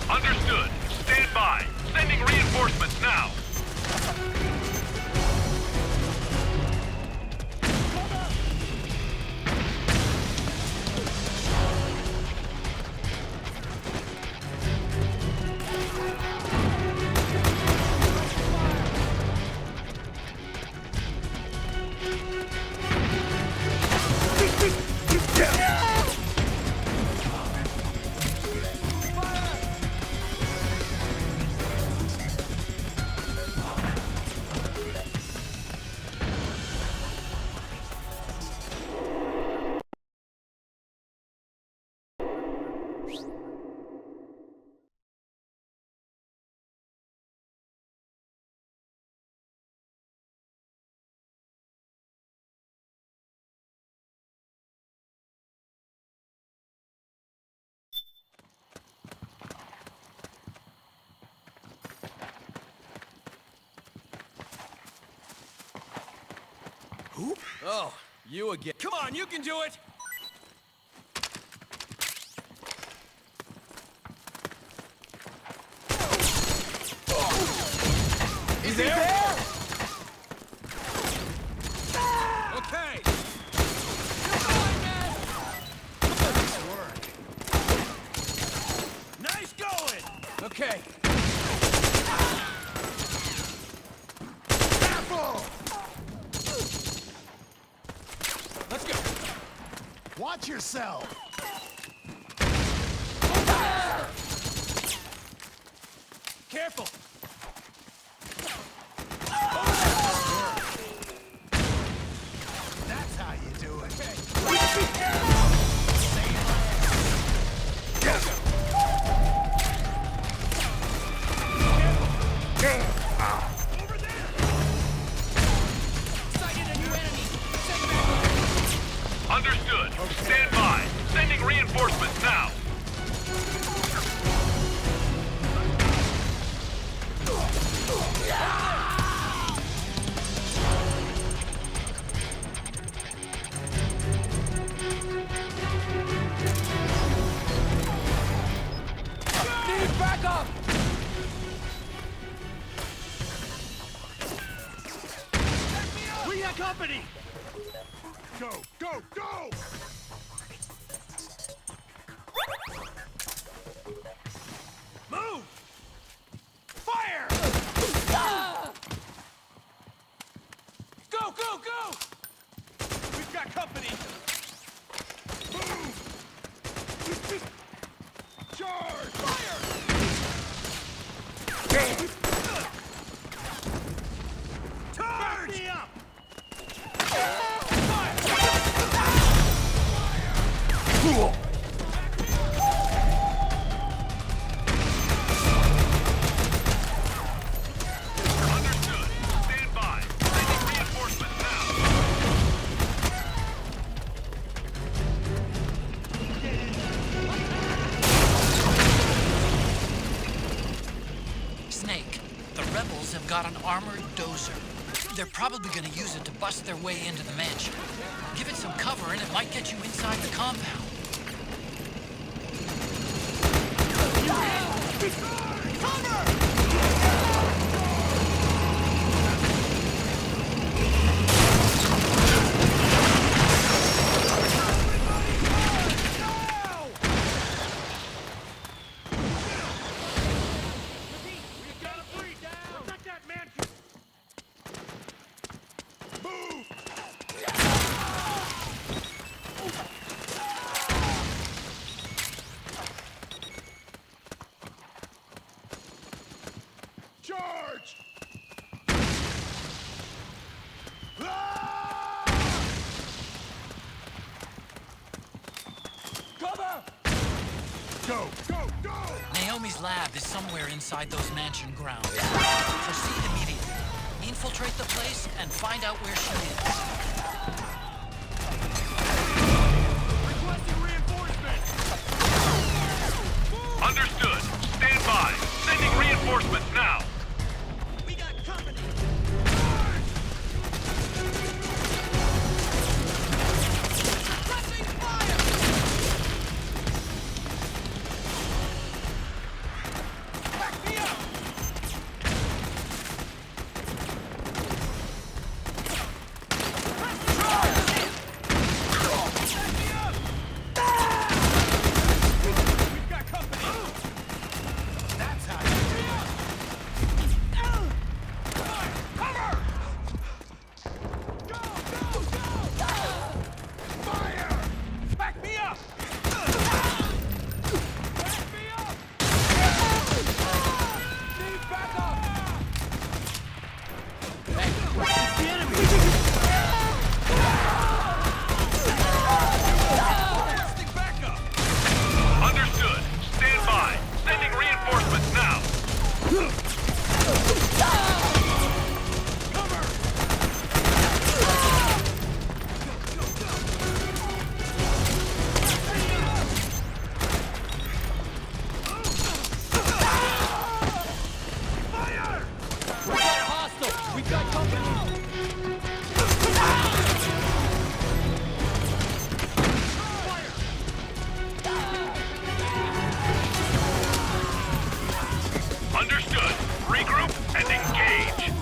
Understood. Stand by. Sending reinforcements now. Who? Oh, you again. Come on, you can do it! Is he there? Okay! Nice going! Okay. Careful! Let's go! Watch yourself! Careful! That's how you do it. Understood. Stand by. Sending reinforcements now. Need backup! We got company! Go, go, go! Move! Fire! Go, go, go! We've got company! Move! Charge! Fire! Charge! Back me up! Understood. Stand by. Sending reinforcements now. Snake, the rebels have got an armored dozer. They're probably gonna use it to bust their way into the mansion. Give it some cover and it might get you inside the compound. Charge! Cover! Go, go, go! Naomi's lab is somewhere inside those mansion grounds. Proceed immediately. Infiltrate the place and find out where she is. Requesting reinforcements! Understood. Stand by. Sending reinforcements now. We got company! Pressing fire! Back me up! We've got company! Regroup and engage.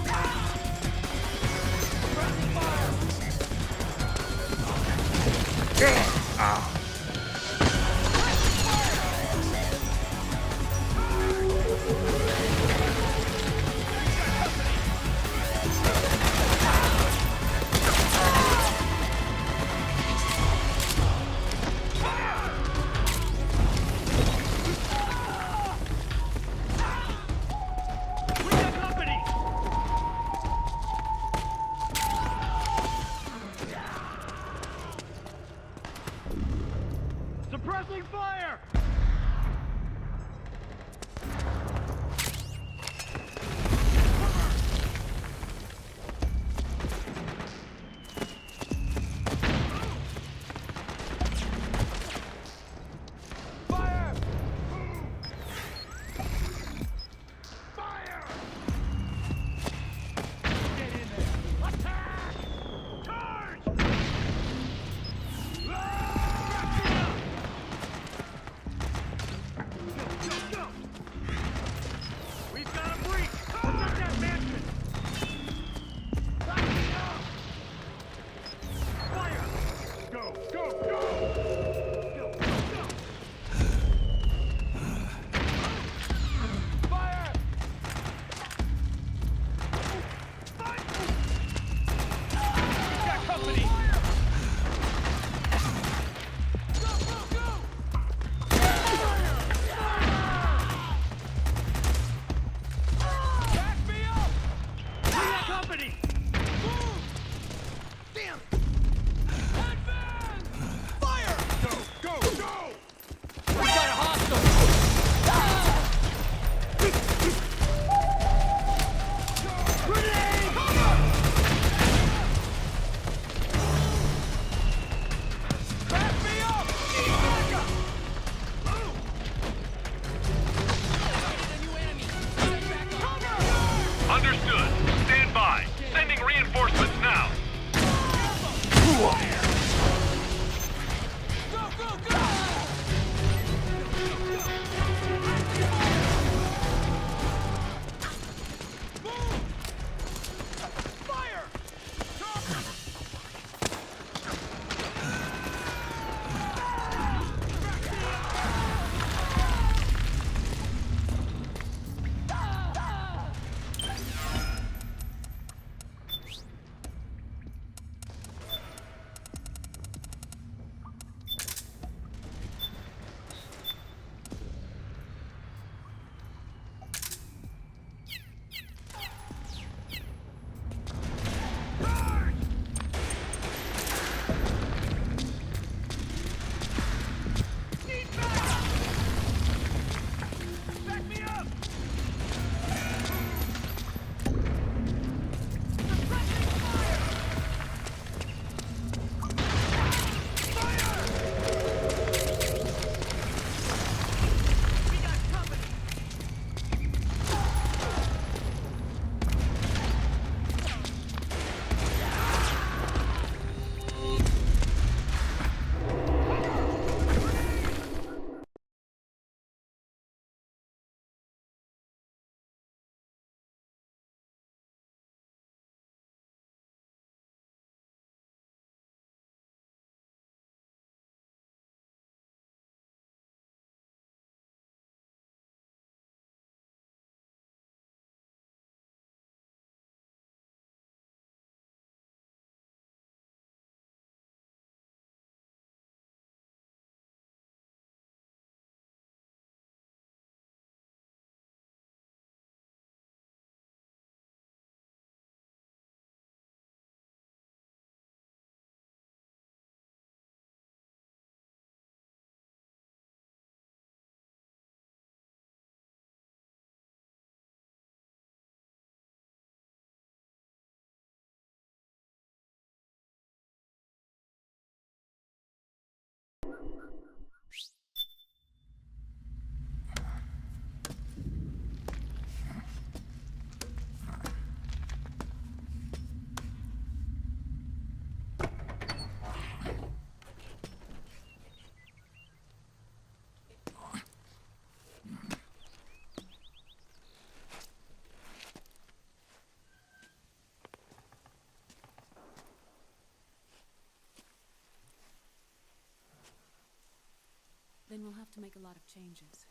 a lot of changes.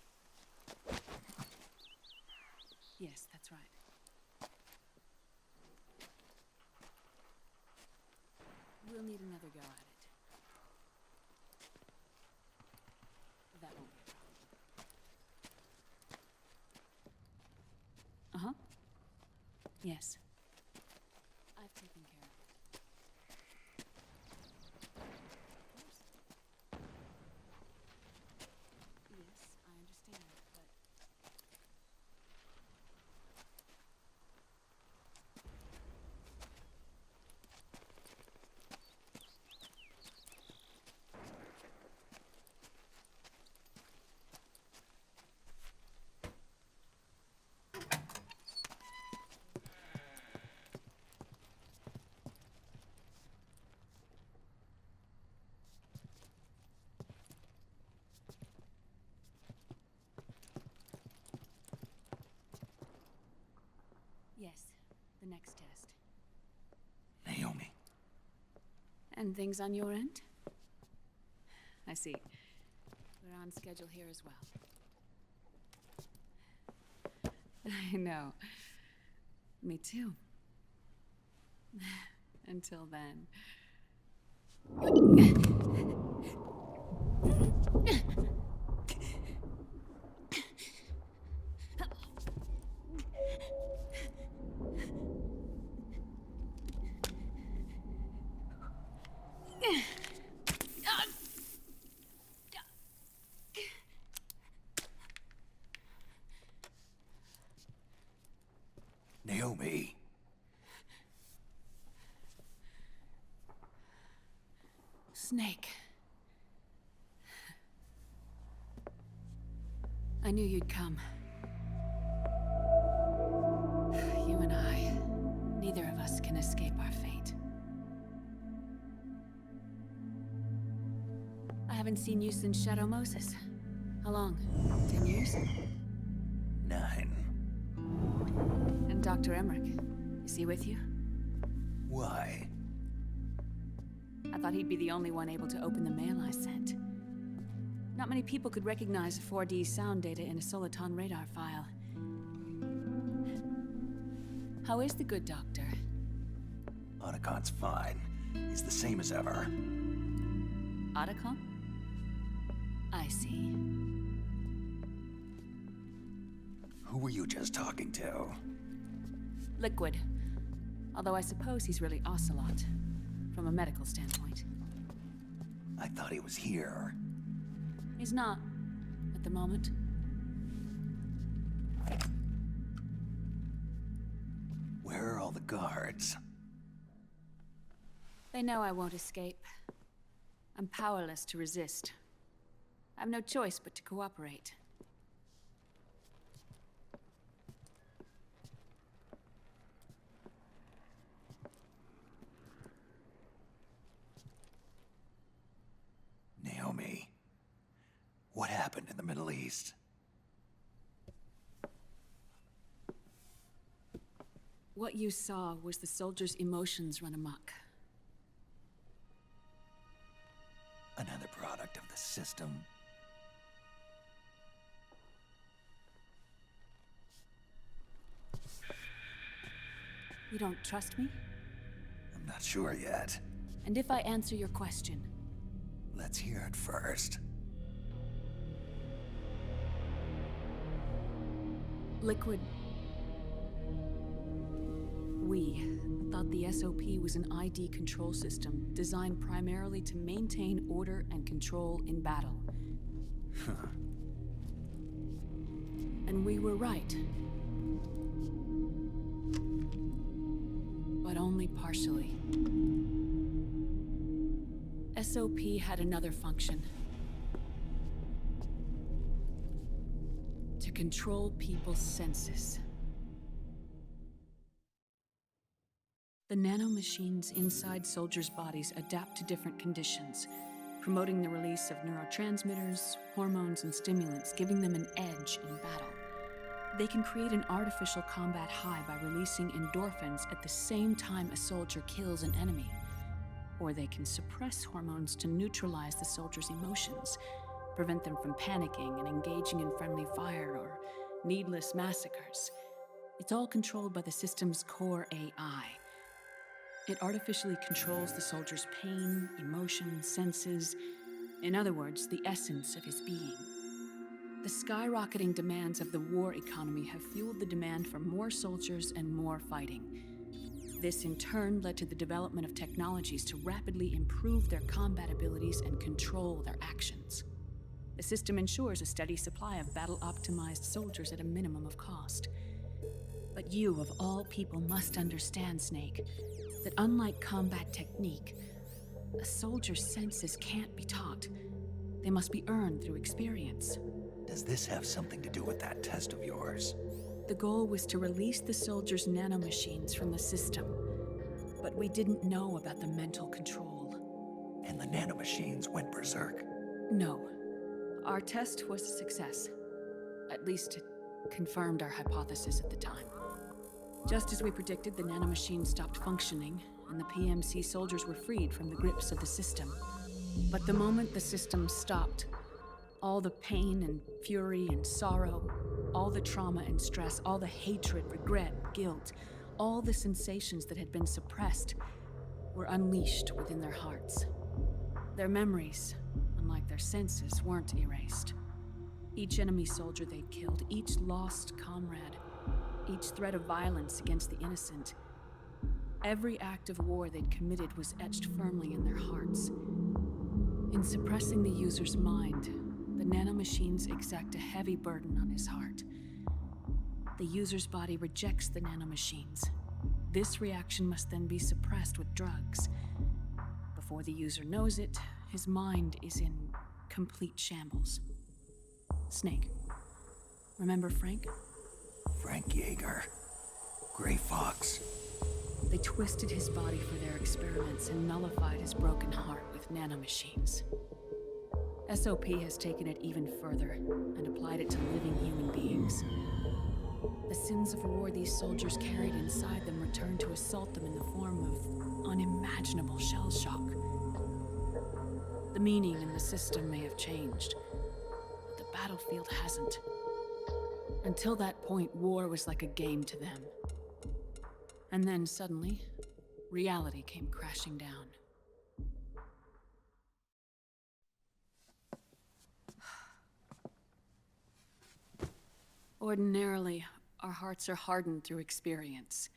Yes, that's right. We'll need another go at it. That won't be a problem. Uh-huh. Yes. I've taken care of it. Yes, I understand, but... Yes, the next test. Naomi. And things on your end? I see. We're on schedule here as well. I know. Me too. Until then. Naomi. Snake. I knew you'd come. You and I, neither of us can escape our fate. I haven't seen you since Shadow Moses. How long? 10 years? 9. And Dr. Emmerich, is he with you? Why? I thought he'd be the only one able to open the mail I sent. Not many people could recognize 4D sound data in a Soliton radar file. How is the good doctor? Otacon's fine. He's the same as ever. Otacon? I see. Who were you just talking to? Liquid. Although I suppose he's really Ocelot, from a medical standpoint. I thought he was here. He's not, at the moment. Where are all the guards? They know I won't escape. I'm powerless to resist. I have no choice but to cooperate. Naomi, what happened in the Middle East? What you saw was the soldiers' emotions run amok. Another product of the system. You don't trust me? I'm not sure yet. And if I answer your question? Let's hear it first. Liquid. We thought the SOP was an ID control system designed primarily to maintain order and control in battle. And we were right. But only partially. SOP had another function. To control people's senses. The nanomachines inside soldiers' bodies adapt to different conditions, promoting the release of neurotransmitters, hormones, and stimulants, giving them an edge in battle. They can create an artificial combat high by releasing endorphins at the same time a soldier kills an enemy. Or they can suppress hormones to neutralize the soldier's emotions, prevent them from panicking and engaging in friendly fire or needless massacres. It's all controlled by the system's core AI. It artificially controls the soldier's pain, emotion, senses, in other words, the essence of his being. The skyrocketing demands of the war economy have fueled the demand for more soldiers and more fighting. This in turn led to the development of technologies to rapidly improve their combat abilities and control their actions. The system ensures a steady supply of battle-optimized soldiers at a minimum of cost. But you, of all people, must understand, Snake, that unlike combat technique, a soldier's senses can't be taught. They must be earned through experience. Does this have something to do with that test of yours? The goal was to release the soldiers' nanomachines from the system, but we didn't know about the mental control. And the nanomachines went berserk? No. Our test was a success. At least it confirmed our hypothesis at the time. Just as we predicted, the nanomachines stopped functioning, and the PMC soldiers were freed from the grips of the system. But the moment the system stopped, all the pain and fury and sorrow, all the trauma and stress, all the hatred, regret, guilt, all the sensations that had been suppressed were unleashed within their hearts. Their memories, unlike their senses, weren't erased. Each enemy soldier they'd killed, each lost comrade, each threat of violence against the innocent, every act of war they'd committed was etched firmly in their hearts. In suppressing the user's mind, the nanomachines exact a heavy burden on his heart. The user's body rejects the nanomachines. This reaction must then be suppressed with drugs. Before the user knows it, his mind is in complete shambles. Snake, remember Frank? Frank Yeager. Gray Fox. They twisted his body for their experiments and nullified his broken heart with nanomachines. SOP has taken it even further and applied it to living human beings. The sins of war these soldiers carried inside them returned to assault them in the form of unimaginable shell shock. The meaning in the system may have changed, but the battlefield hasn't. Until that point, war was like a game to them. And then suddenly, reality came crashing down. Ordinarily, our hearts are hardened through experience.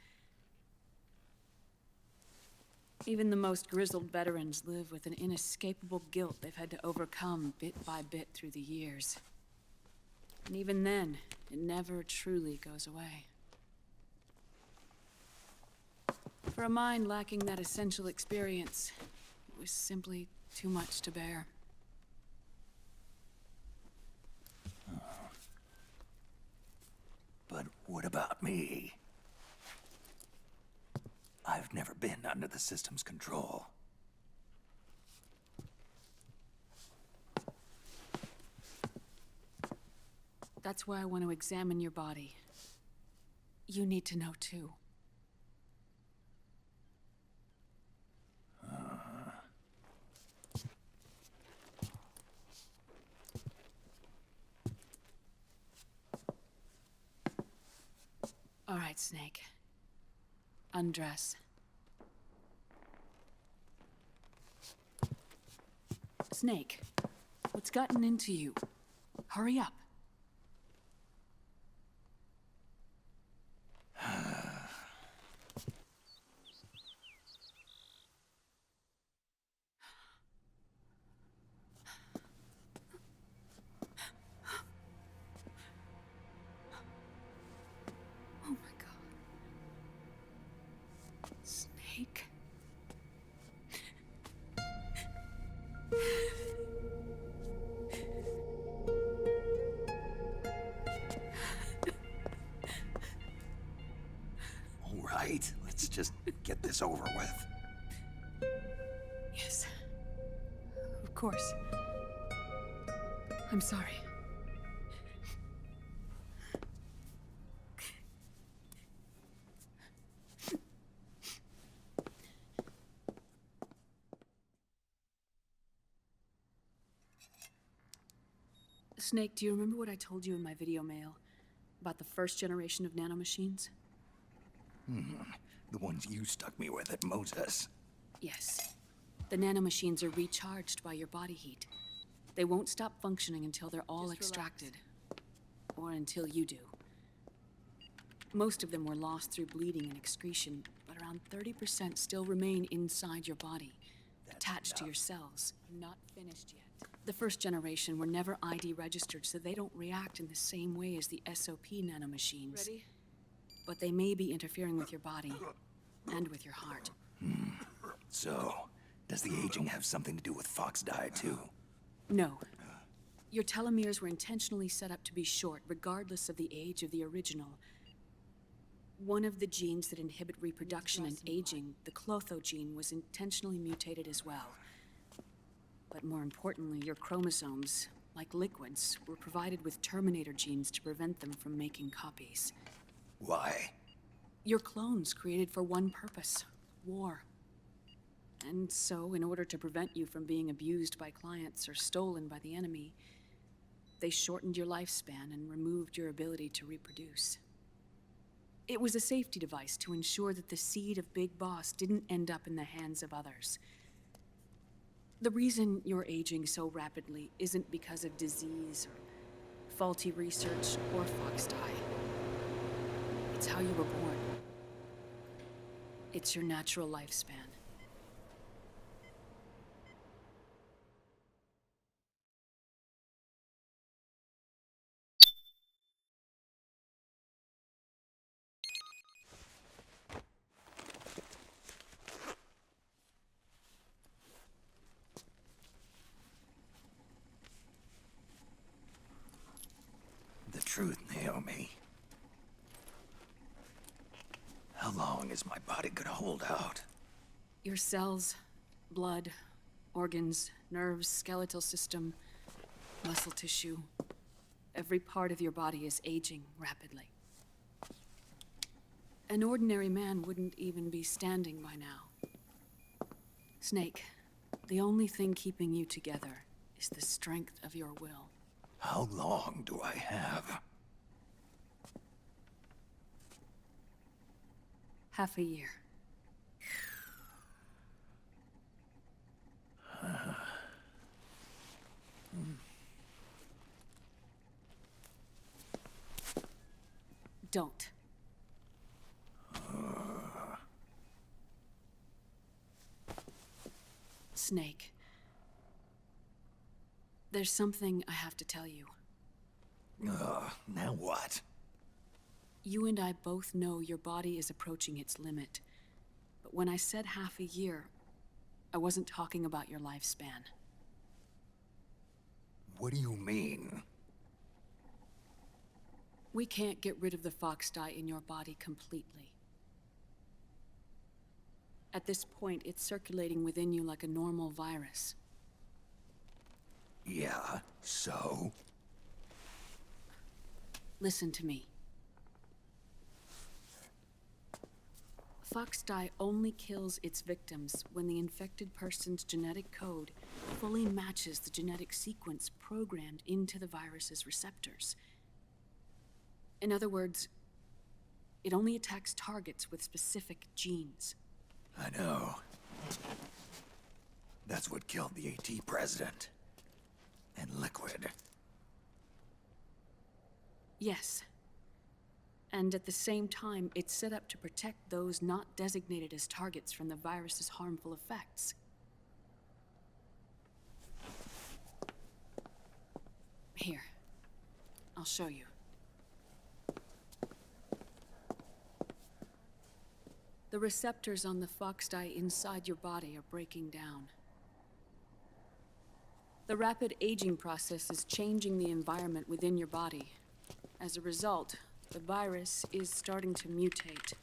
Even the most grizzled veterans live with an inescapable guilt they've had to overcome bit by bit through the years. And even then, it never truly goes away. For a mind lacking that essential experience, it was simply too much to bear. But what about me? I've never been under the system's control. That's why I want to examine your body. You need to know too. All right, Snake. Undress. Snake, what's gotten into you? Hurry up. Oh my God. Snake. All right, let's just get this over with. Yes. Of course. I'm sorry. Snake, do you remember what I told you in my video mail about the first generation of nanomachines? The ones you stuck me with at Moses. Yes. The nanomachines are recharged by your body heat. They won't stop functioning until they're all extracted. Or until you do. Most of them were lost through bleeding and excretion, but around 30% still remain inside your body, attached to your cells. Not finished yet. The first generation were never ID registered, so they don't react in the same way as the SOP nanomachines. Ready? But they may be interfering with your body, and with your heart. So, does the aging have something to do with Fox die too? No. Your telomeres were intentionally set up to be short, regardless of the age of the original. One of the genes that inhibit reproduction and aging, the Clotho gene, was intentionally mutated as well. But more importantly, your chromosomes, like liquids, were provided with terminator genes to prevent them from making copies. Why? Your clones created for one purpose: war. And so, in order to prevent you from being abused by clients or stolen by the enemy, they shortened your lifespan and removed your ability to reproduce. It was a safety device to ensure that the seed of Big Boss didn't end up in the hands of others. The reason you're aging so rapidly isn't because of disease or faulty research or Fox die. It's how you were born. It's your natural lifespan. The truth, Naomi. How long is my body gonna hold out? Your cells, blood, organs, nerves, skeletal system, muscle tissue. Every part of your body is aging rapidly. An ordinary man wouldn't even be standing by now. Snake, the only thing keeping you together is the strength of your will. How long do I have? Half a year. Don't. Snake. There's something I have to tell you. Now what? You and I both know your body is approaching its limit. But when I said half a year, I wasn't talking about your lifespan. What do you mean? We can't get rid of the Fox die in your body completely. At this point, it's circulating within you like a normal virus. Yeah, so? Listen to me. Fox die only kills its victims when the infected person's genetic code fully matches the genetic sequence programmed into the virus's receptors. In other words, it only attacks targets with specific genes. I know. That's what killed the AT president. And Liquid. Yes. And at the same time, it's set up to protect those not designated as targets from the virus's harmful effects. Here. I'll show you. The receptors on the Fox die inside your body are breaking down. The rapid aging process is changing the environment within your body. As a result, the virus is starting to mutate.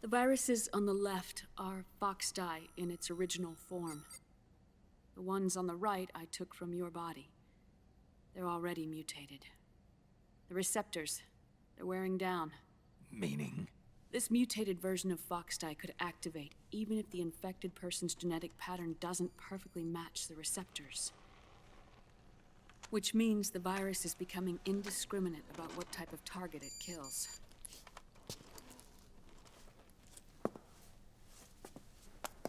The viruses on the left are Fox die in its original form. The ones on the right I took from your body. They're already mutated. The receptors, they're wearing down. Meaning? This mutated version of Foxdie could activate even if the infected person's genetic pattern doesn't perfectly match the receptors. Which means the virus is becoming indiscriminate about what type of target it kills.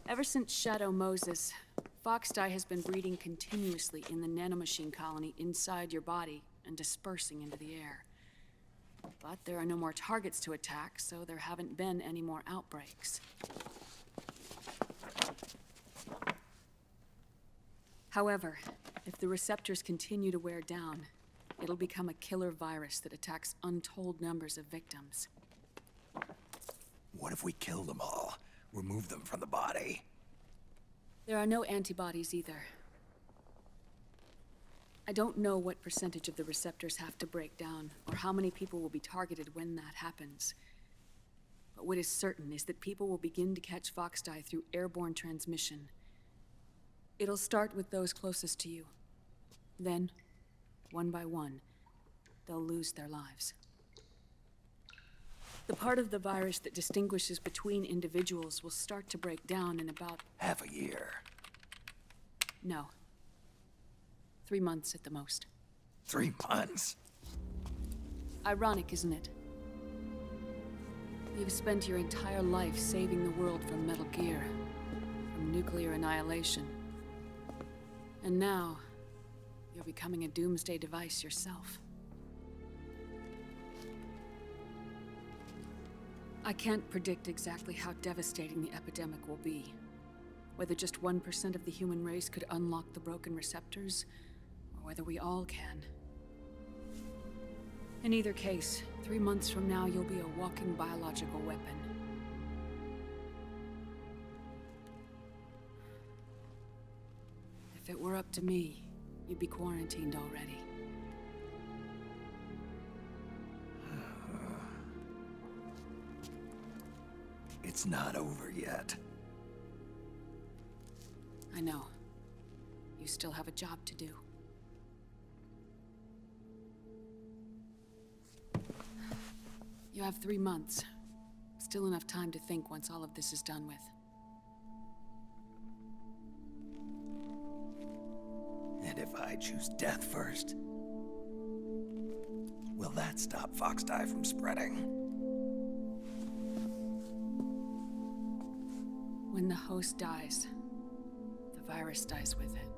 Ever since Shadow Moses, Foxdie has been breeding continuously in the nanomachine colony inside your body and dispersing into the air. But there are no more targets to attack, so there haven't been any more outbreaks. However, if the receptors continue to wear down, it'll become a killer virus that attacks untold numbers of victims. What if we kill them all? Remove them from the body? There are no antibodies either. I don't know what percentage of the receptors have to break down, or how many people will be targeted when that happens. But what is certain is that people will begin to catch Foxdie through airborne transmission. It'll start with those closest to you. Then, one by one, they'll lose their lives. The part of the virus that distinguishes between individuals will start to break down in about... half a year. No. 3 months at the most. 3 months? Ironic, isn't it? You've spent your entire life saving the world from Metal Gear, from nuclear annihilation. And now, you're becoming a doomsday device yourself. I can't predict exactly how devastating the epidemic will be. Whether just 1% of the human race could unlock the broken receptors, or whether we all can. In either case, 3 months from now, you'll be a walking biological weapon. If it were up to me, you'd be quarantined already. It's not over yet. I know. You still have a job to do. You have 3 months. Still enough time to think once all of this is done with. And if I choose death first, will that stop Foxdie from spreading? When the host dies, the virus dies with it.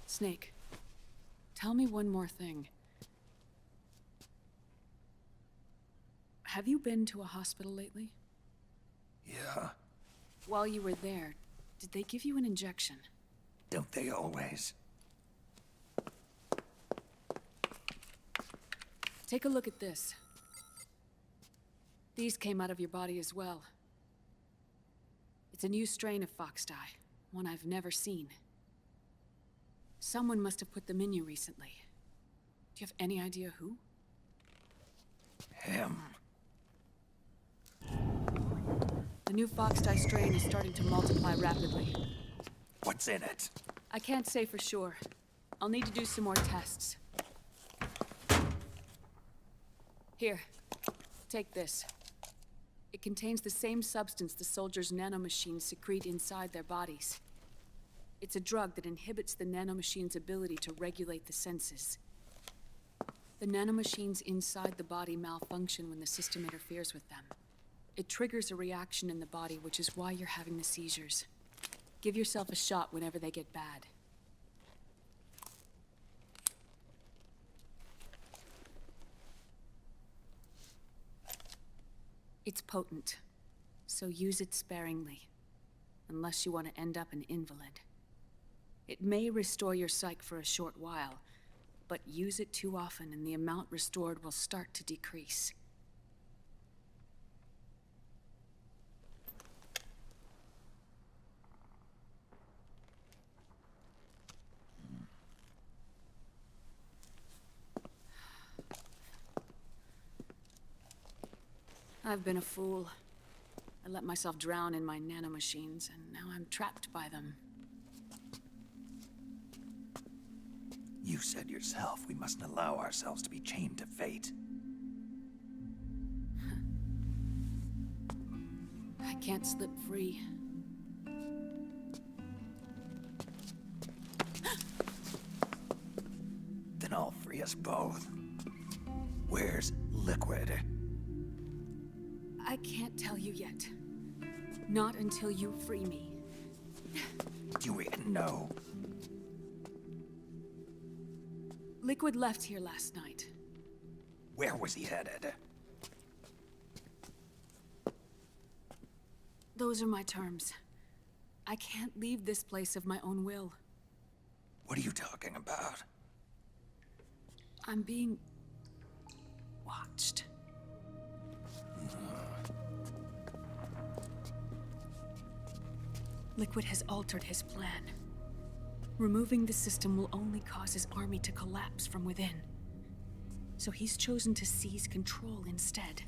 Snake, tell me one more thing. Have you been to a hospital lately? Yeah. While you were there, did they give you an injection? Don't they always? Take a look at this. These came out of your body as well. It's a new strain of Foxdie, one I've never seen. Someone must have put them in you recently. Do you have any idea who? Him. The new Foxdie strain is starting to multiply rapidly. What's in it? I can't say for sure. I'll need to do some more tests. Here, take this. It contains the same substance the soldiers' nanomachines secrete inside their bodies. It's a drug that inhibits the nanomachine's ability to regulate the senses. The nanomachines inside the body malfunction when the system interferes with them. It triggers a reaction in the body, which is why you're having the seizures. Give yourself a shot whenever they get bad. It's potent, so use it sparingly, unless you want to end up an invalid. It may restore your psyche for a short while, but use it too often and the amount restored will start to decrease. I've been a fool. I let myself drown in my nanomachines, and now I'm trapped by them. You said yourself we mustn't allow ourselves to be chained to fate. I can't slip free. Then I'll free us both. Where's Liquid? I can't tell you yet. Not until you free me. Do we know? Liquid left here last night. Where was he headed? Those are my terms. I can't leave this place of my own will. What are you talking about? I'm being watched. Liquid has altered his plan. Removing the system will only cause his army to collapse from within. So he's chosen to seize control instead.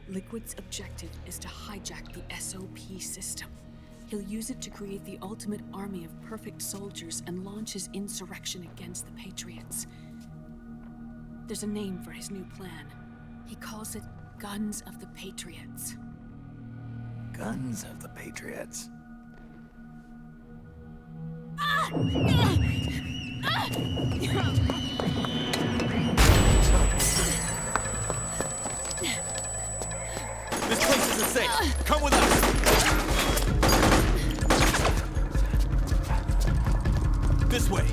Liquid's objective is to hijack the SOP system. He'll use it to create the ultimate army of perfect soldiers and launch his insurrection against the Patriots. There's a name for his new plan. He calls it Guns of the Patriots. Guns of the Patriots? This place isn't safe. Come with us. This way.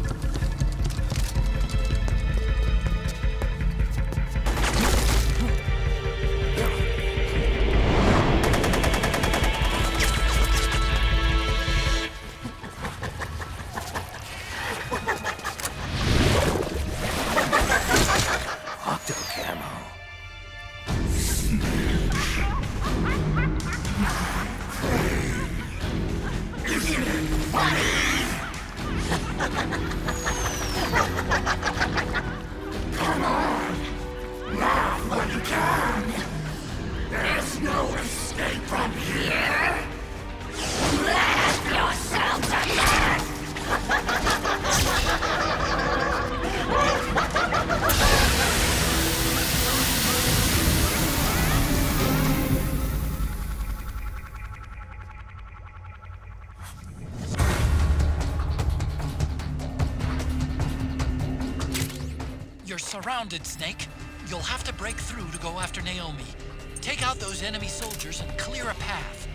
You're surrounded, Snake. You'll have to break through to go after Naomi. Take out those enemy soldiers and clear a path.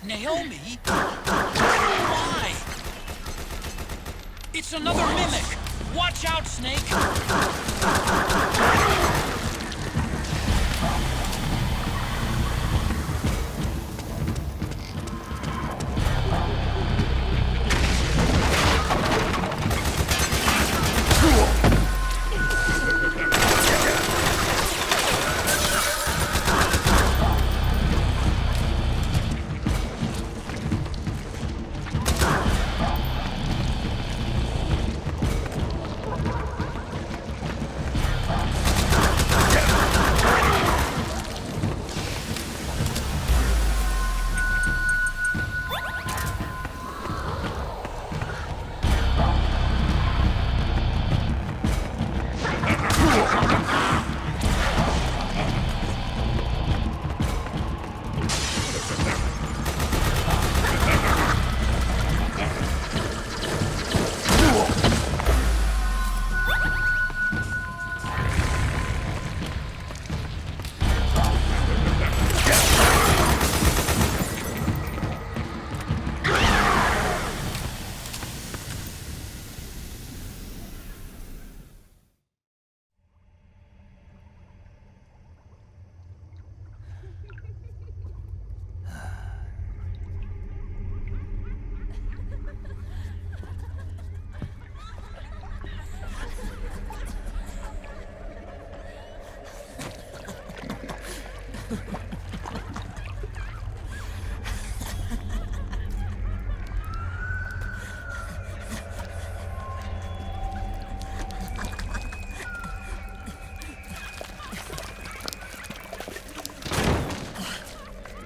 Naomi? Why? It's another mimic! Watch out, Snake!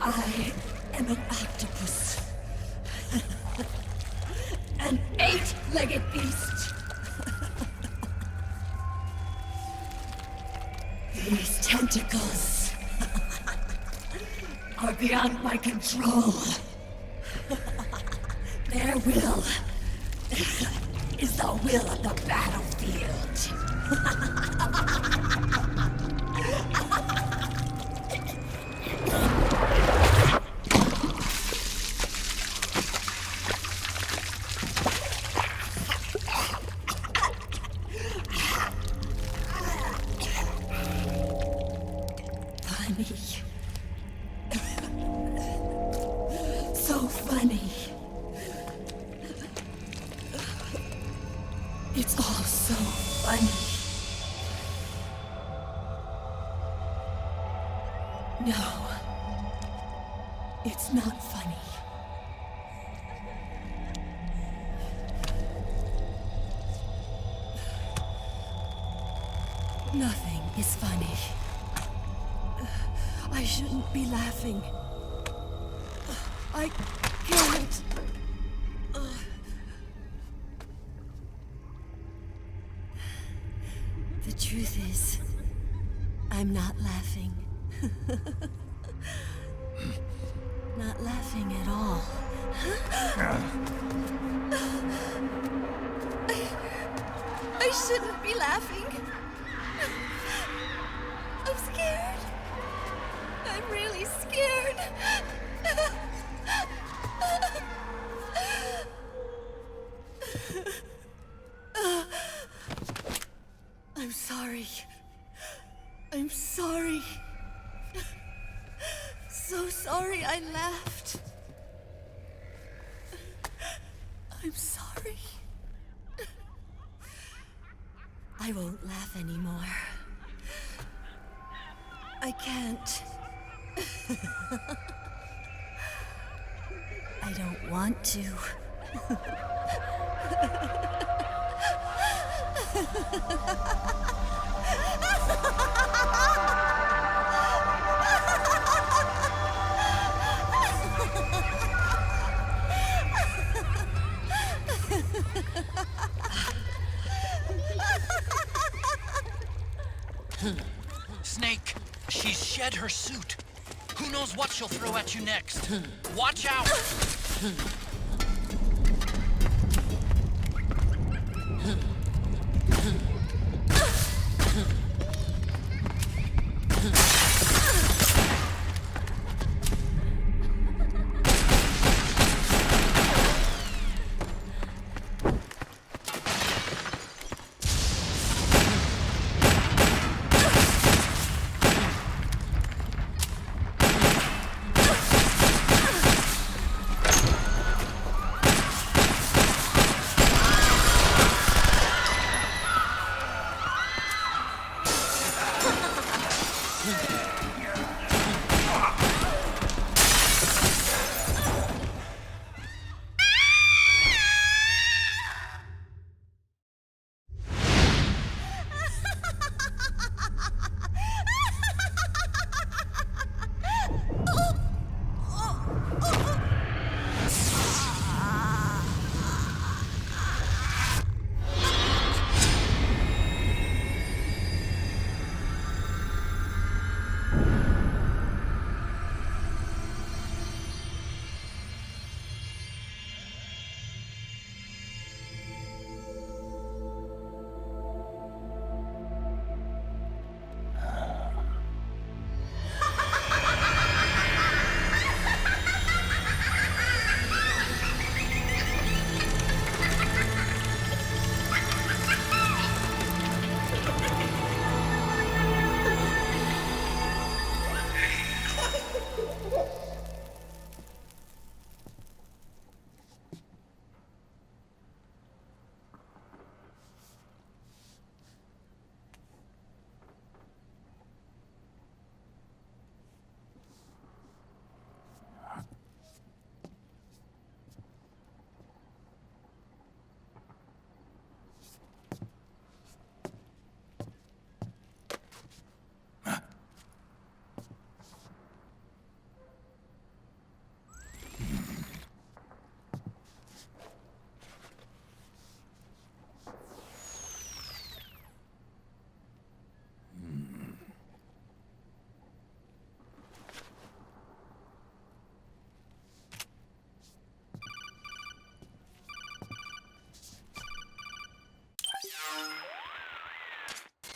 I am an octopus. An 8-legged beast. These tentacles are beyond my control. Their will is the will of the battlefield. So funny. It's all so funny. No, it's not funny. Nothing is funny. I shouldn't be laughing. I can't. The truth is, I'm not laughing. Not laughing at all. I shouldn't be laughing. I'm scared. I'm really scared. I'm sorry. I'm sorry. So sorry I laughed. I'm sorry. I won't laugh anymore. I can't. I don't want to. Snake, she's shed her suit. Who knows what she'll throw at you next? Watch out!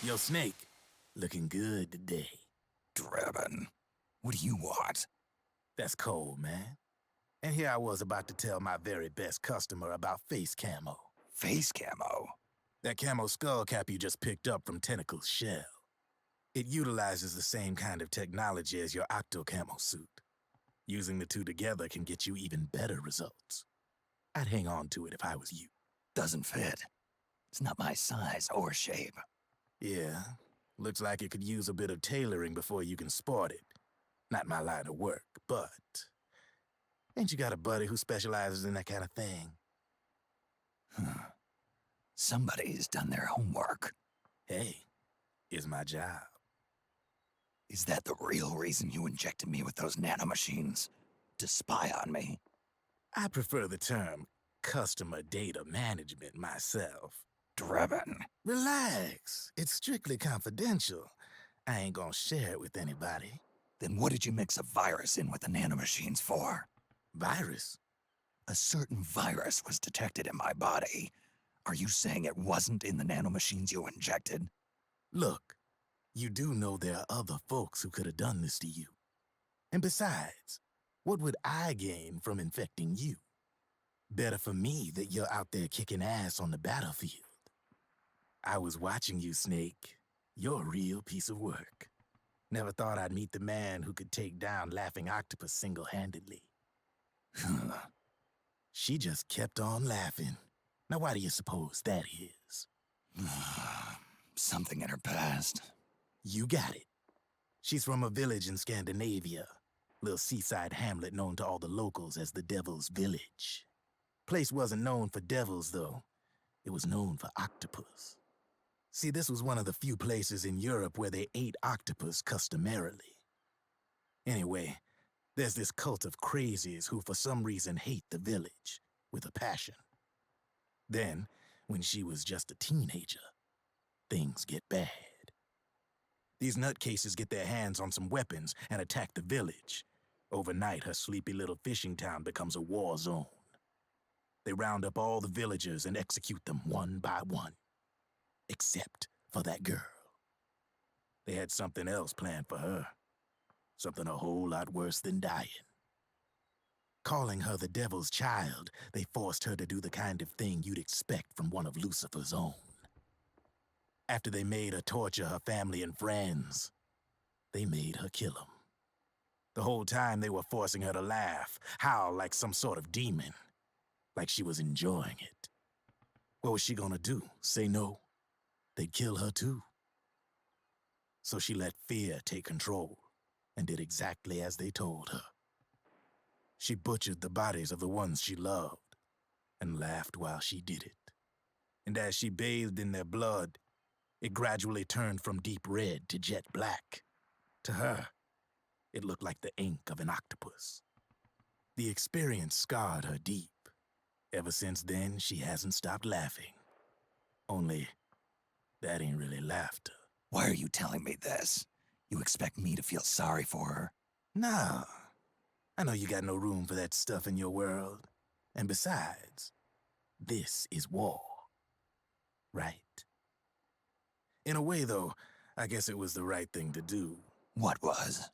Yo, Snake, looking good today. Drebin, what do you want? That's cold, man. And here I was about to tell my very best customer about face camo. Face camo? That camo skull cap you just picked up from Tentacle's shell. It utilizes the same kind of technology as your octo camo suit. Using the two together can get you even better results. I'd hang on to it if I was you. Doesn't fit. It's not my size or shape. Yeah, looks like it could use a bit of tailoring before you can sport it. Not my line of work, but... Ain't you got a buddy who specializes in that kind of thing? Somebody's done their homework. Hey, it's my job. Is that the real reason you injected me with those nanomachines? To spy on me? I prefer the term customer data management myself. Drebin. Relax. It's strictly confidential. I ain't gonna share it with anybody. Then what did you mix a virus in with the nanomachines for? Virus? A certain virus was detected in my body. Are you saying it wasn't in the nanomachines you injected? Look, you do know there are other folks who could have done this to you. And besides, what would I gain from infecting you? Better for me that you're out there kicking ass on the battlefield. I was watching you, Snake. You're a real piece of work. Never thought I'd meet the man who could take down Laughing Octopus single-handedly. She just kept on laughing. Now why do you suppose that is? Something in her past. You got it. She's from a village in Scandinavia. Little seaside hamlet known to all the locals as the Devil's Village. Place wasn't known for devils, though. It was known for octopus. See, this was one of the few places in Europe where they ate octopus customarily. Anyway, there's this cult of crazies who for some reason hate the village with a passion. Then, when she was just a teenager, things get bad. These nutcases get their hands on some weapons and attack the village. Overnight, her sleepy little fishing town becomes a war zone. They round up all the villagers and execute them one by one. Except for that girl. They had something else planned for her. Something a whole lot worse than dying. Calling her the Devil's Child, they forced her to do the kind of thing you'd expect from one of Lucifer's own. After they made her torture her family and friends, they made her kill them. The whole time they were forcing her to laugh, howl like some sort of demon. Like she was enjoying it. What was she gonna do? Say no? They'd kill her too. So she let fear take control and did exactly as they told her. She butchered the bodies of the ones she loved and laughed while she did it. And as she bathed in their blood, it gradually turned from deep red to jet black. To her, it looked like the ink of an octopus. The experience scarred her deep. Ever since then, she hasn't stopped laughing. Only, that ain't really laughter. Why are you telling me this? You expect me to feel sorry for her? No. I know you got no room for that stuff in your world. And besides, this is war. Right? In a way, though, I guess it was the right thing to do. What was?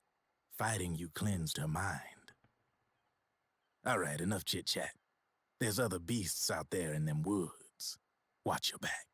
Fighting you cleansed her mind. All right, enough chit-chat. There's other beasts out there in them woods. Watch your back.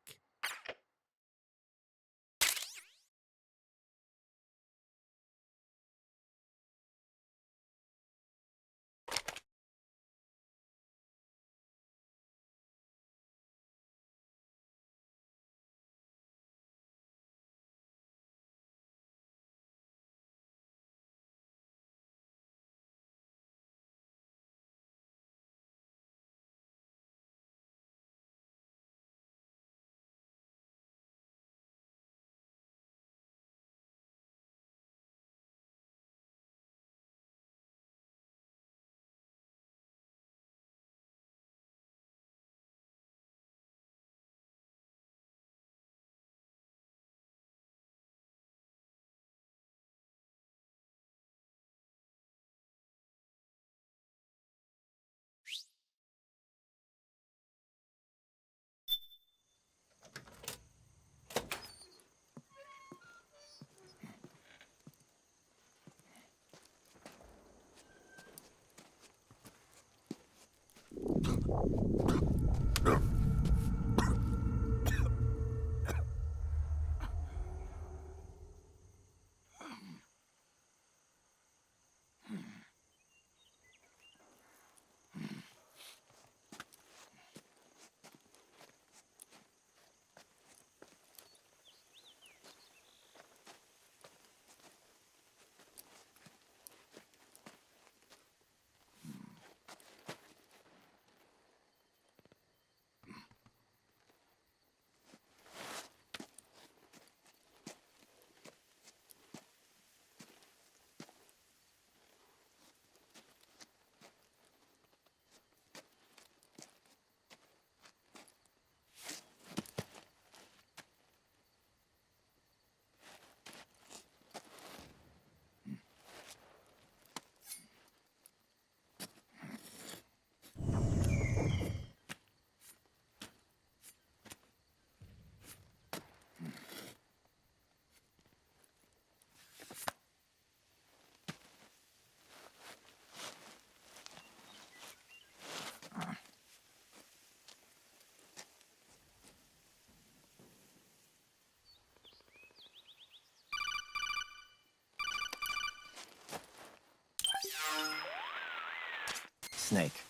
Snake,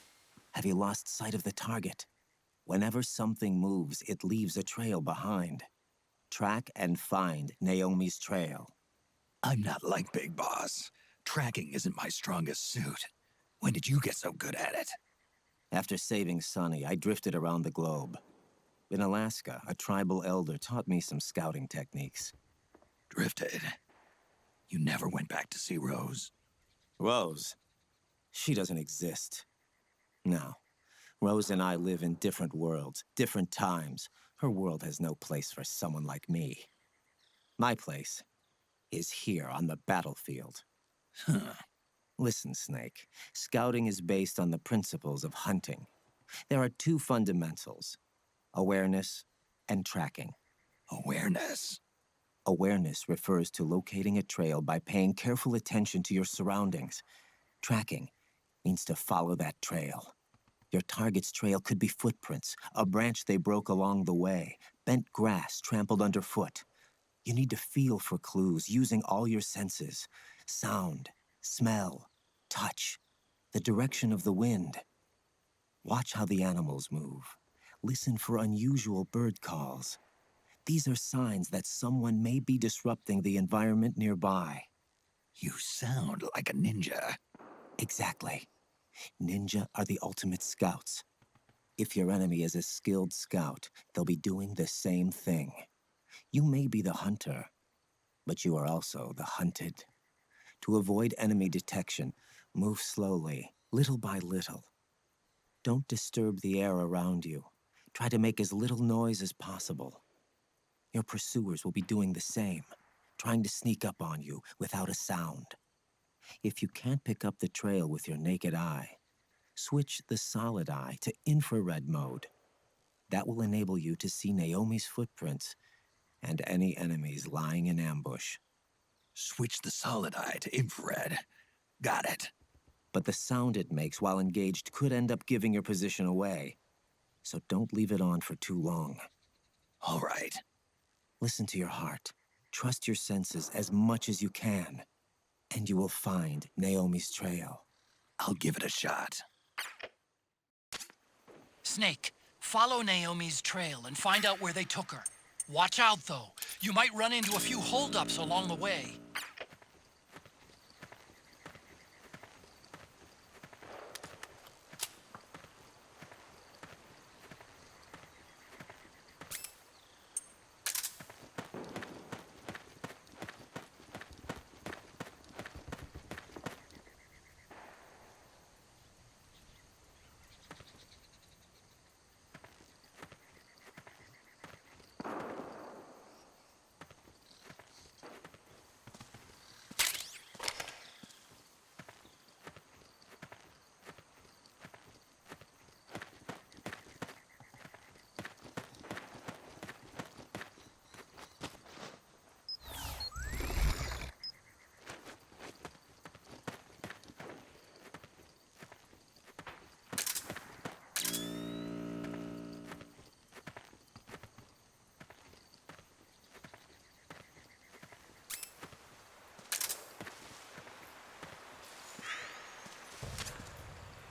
have you lost sight of the target? Whenever something moves, it leaves a trail behind. Track and find Naomi's trail. I'm not like Big Boss. Tracking isn't my strongest suit. When did you get so good at it? After saving Sonny, I drifted around the globe. In Alaska, a tribal elder taught me some scouting techniques. Drifted? You never went back to see Rose? Rose? She doesn't exist. No. Rose and I live in different worlds, different times. Her world has no place for someone like me. My place is here on the battlefield. Huh. Listen, Snake. Scouting is based on the principles of hunting. There are two fundamentals: awareness and tracking. Awareness? Awareness refers to locating a trail by paying careful attention to your surroundings. Tracking means to follow that trail. Your target's trail could be footprints, a branch they broke along the way, bent grass trampled underfoot. You need to feel for clues using all your senses: sound, smell, touch, the direction of the wind. Watch how the animals move. Listen for unusual bird calls. These are signs that someone may be disrupting the environment nearby. You sound like a ninja. Exactly. Ninja are the ultimate scouts. If your enemy is a skilled scout, they'll be doing the same thing. You may be the hunter, but you are also the hunted. To avoid enemy detection, move slowly, little by little. Don't disturb the air around you. Try to make as little noise as possible. Your pursuers will be doing the same, trying to sneak up on you without a sound. If you can't pick up the trail with your naked eye, switch the solid eye to infrared mode. That will enable you to see Naomi's footprints and any enemies lying in ambush. Switch the solid eye to infrared. Got it. But the sound it makes while engaged could end up giving your position away. So don't leave it on for too long. All right. Listen to your heart. Trust your senses as much as you can. And you will find Naomi's trail. I'll give it a shot. Snake, follow Naomi's trail and find out where they took her. Watch out, though. You might run into a few holdups along the way.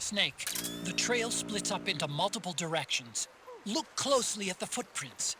Snake, the trail splits up into multiple directions. Look closely at the footprints.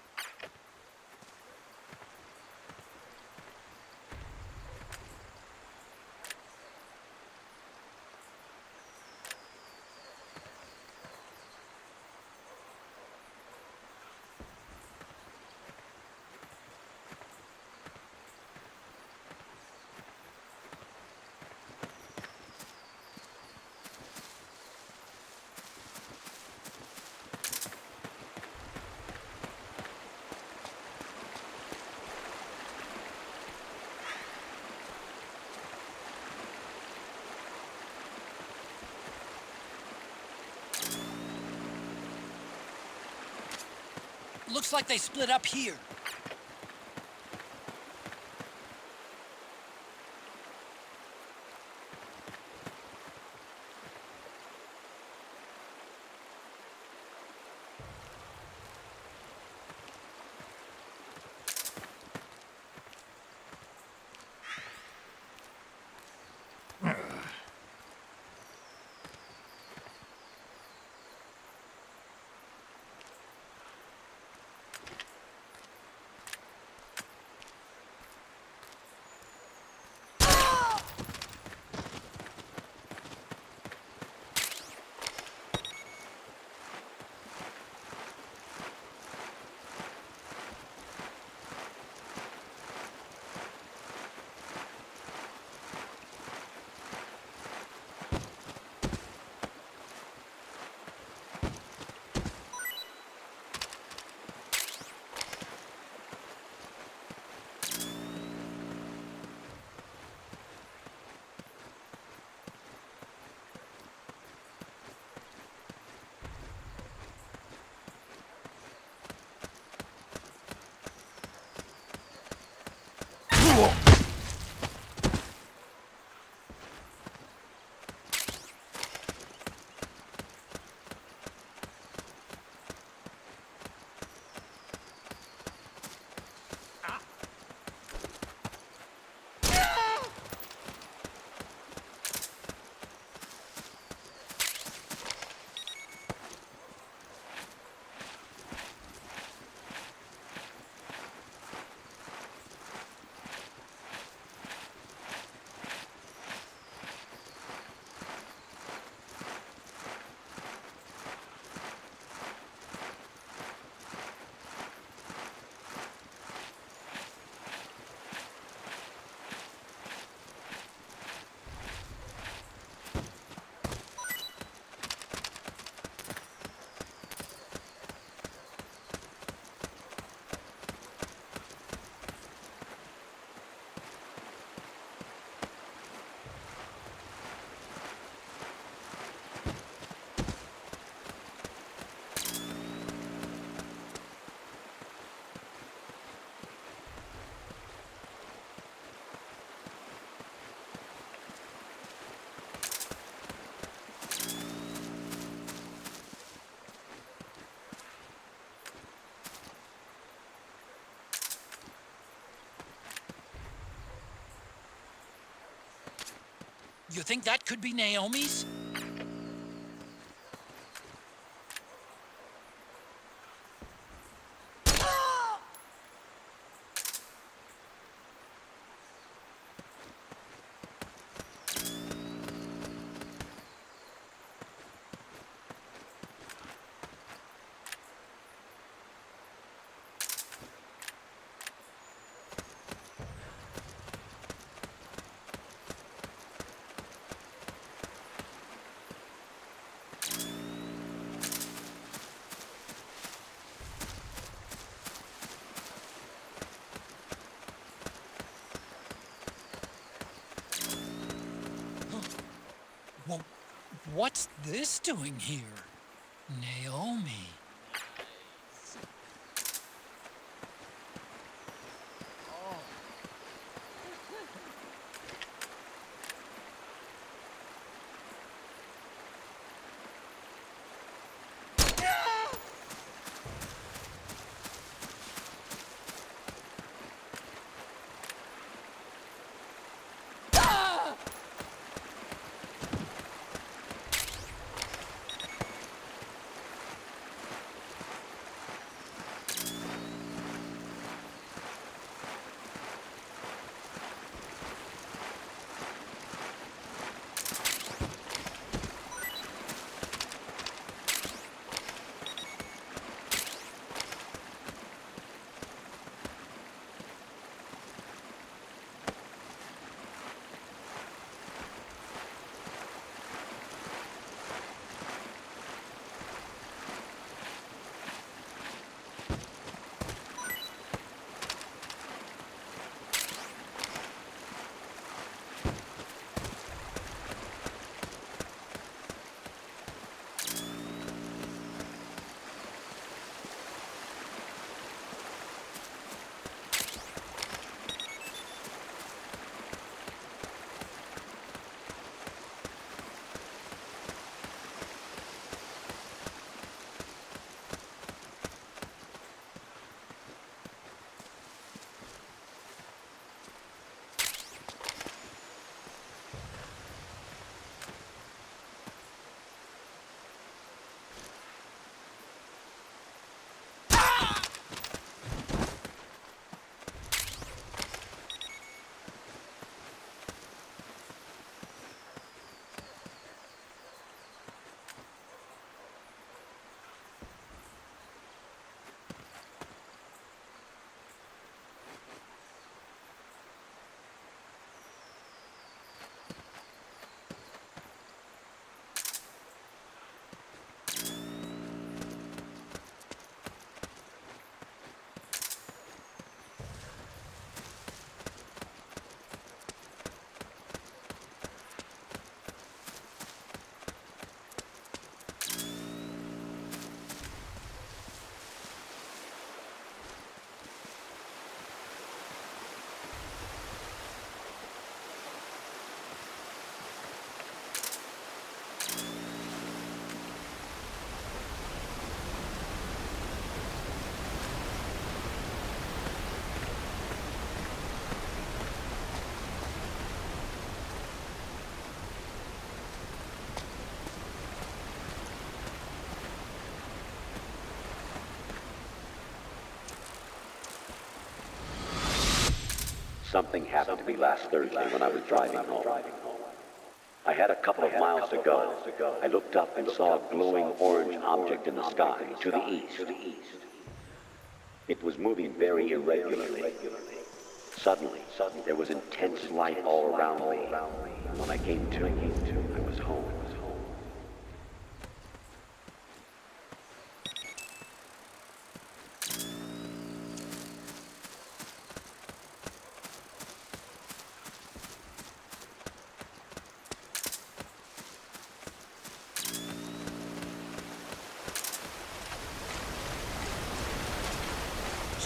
Looks like they split up here. You think that could be Naomi's? Well, what's this doing here? Naomi. Something happened to me last Thursday when I was driving home. I had a couple of miles to go. I looked up and saw a glowing orange object in the sky to the east. It was moving very irregularly. Suddenly, there was intense light all around me. When I came to, I was home.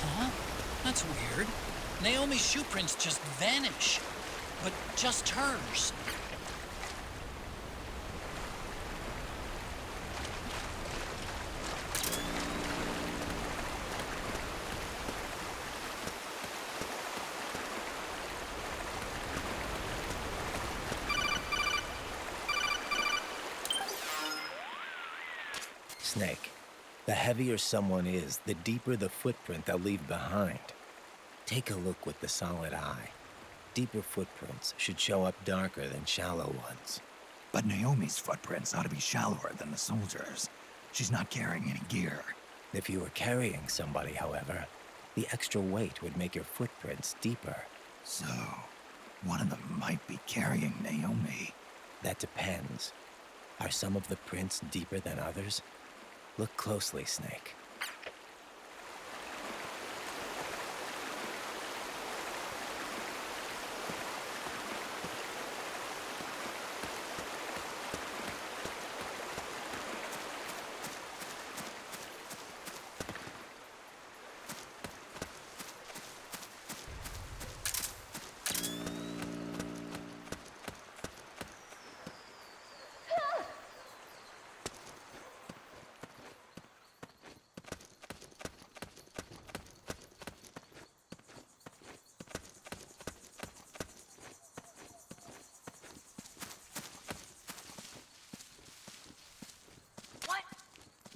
Huh? That's weird. Naomi's shoe prints just vanish. But just hers. Snake, the heavier someone is, the deeper the footprint they'll leave behind. Take a look with the solid eye. Deeper footprints should show up darker than shallow ones. But Naomi's footprints ought to be shallower than the soldiers. She's not carrying any gear. If you were carrying somebody, however, the extra weight would make your footprints deeper. So, one of them might be carrying Naomi. That depends. Are some of the prints deeper than others? Look closely, Snake.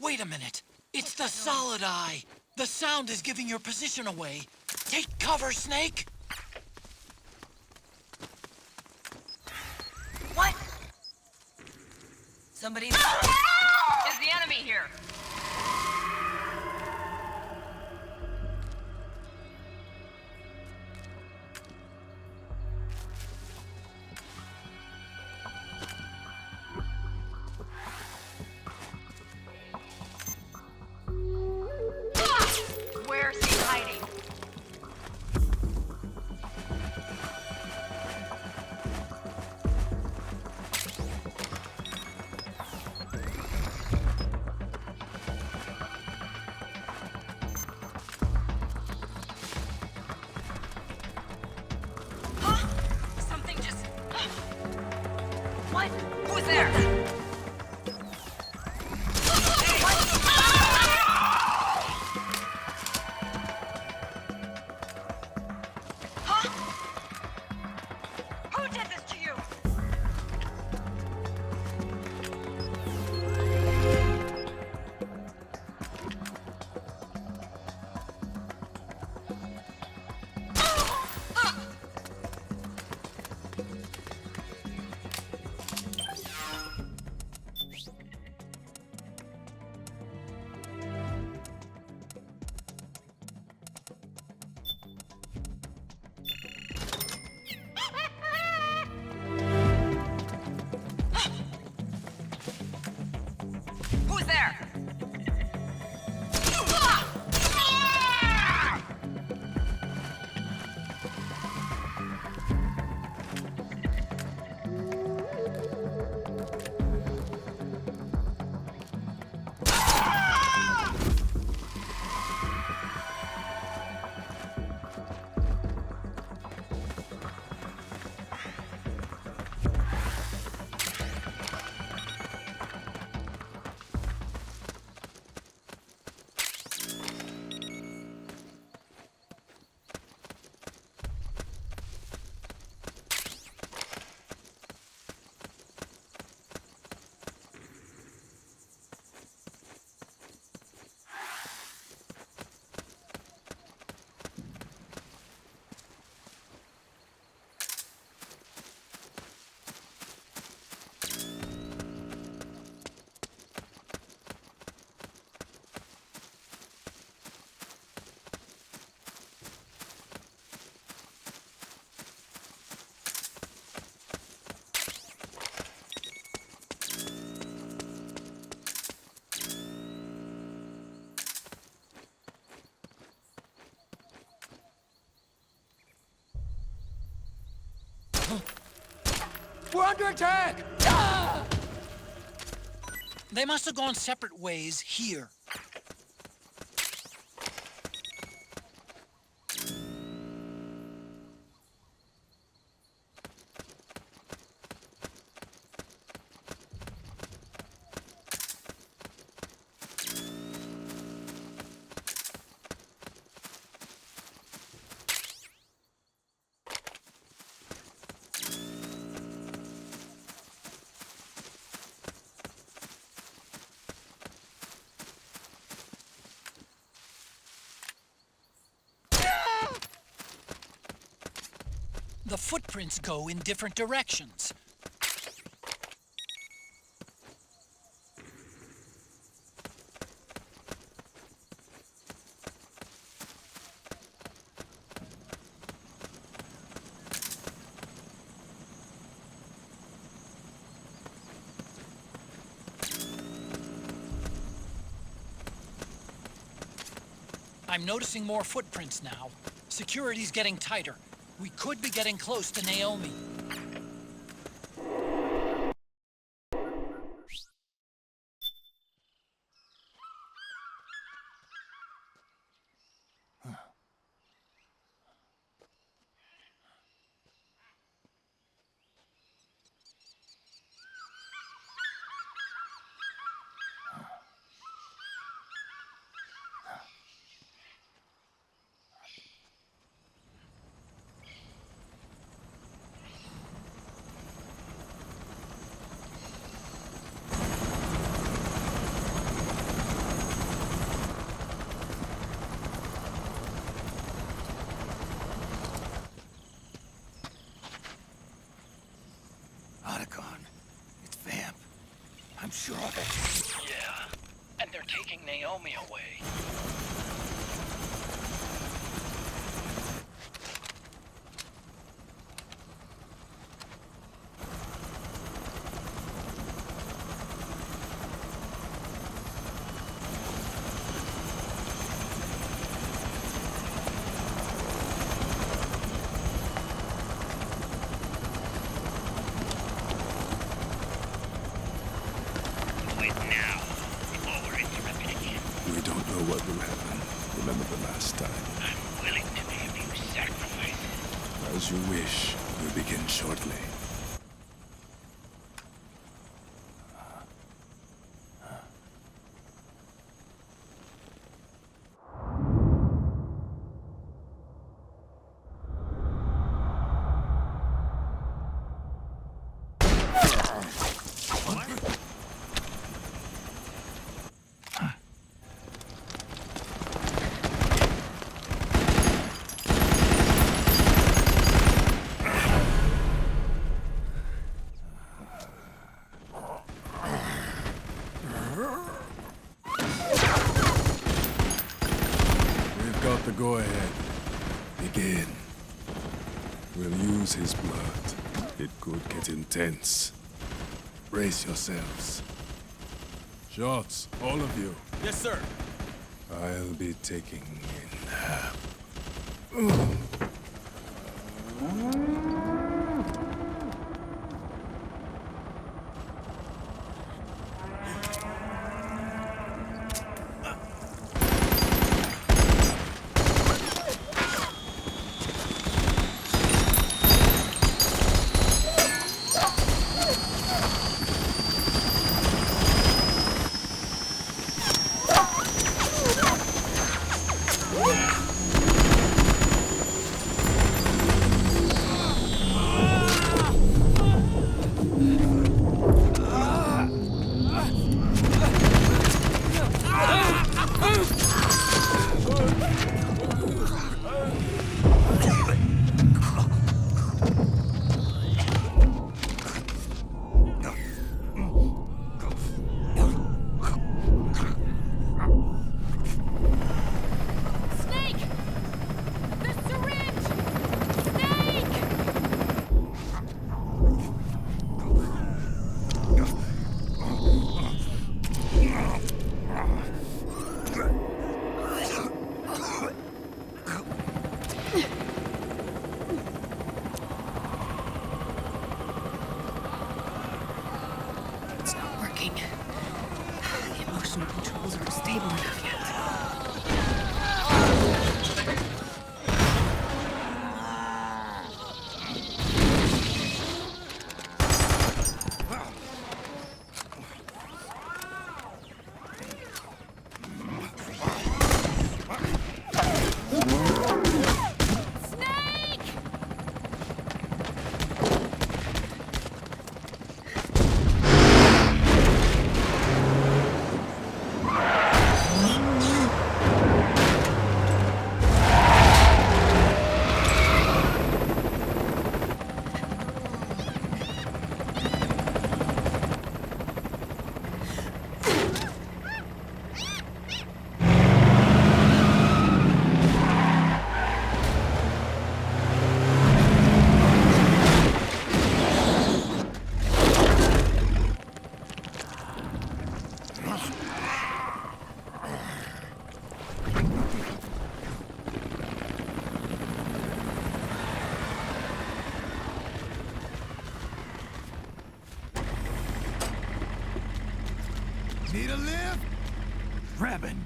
Wait a minute. It's the solid eye. The sound is giving your position away. Take cover, Snake. What? Somebody is the enemy here. Where's he hiding? We're under attack! Ah! They must have gone separate ways here. The footprints go in different directions. I'm noticing more footprints now. Security's getting tighter. We could be getting close to Naomi. Sure of it. Yeah, and they're taking Naomi away. What will happen? Remember the last time. I'm willing to make a few sacrifices. As you wish. We'll begin shortly. Go ahead. Begin. We'll use his blood. It could get intense. Brace yourselves. Shots, all of you. Yes, sir. I'll be taking Positional controls aren't stable enough yet. Need a lift? Revan!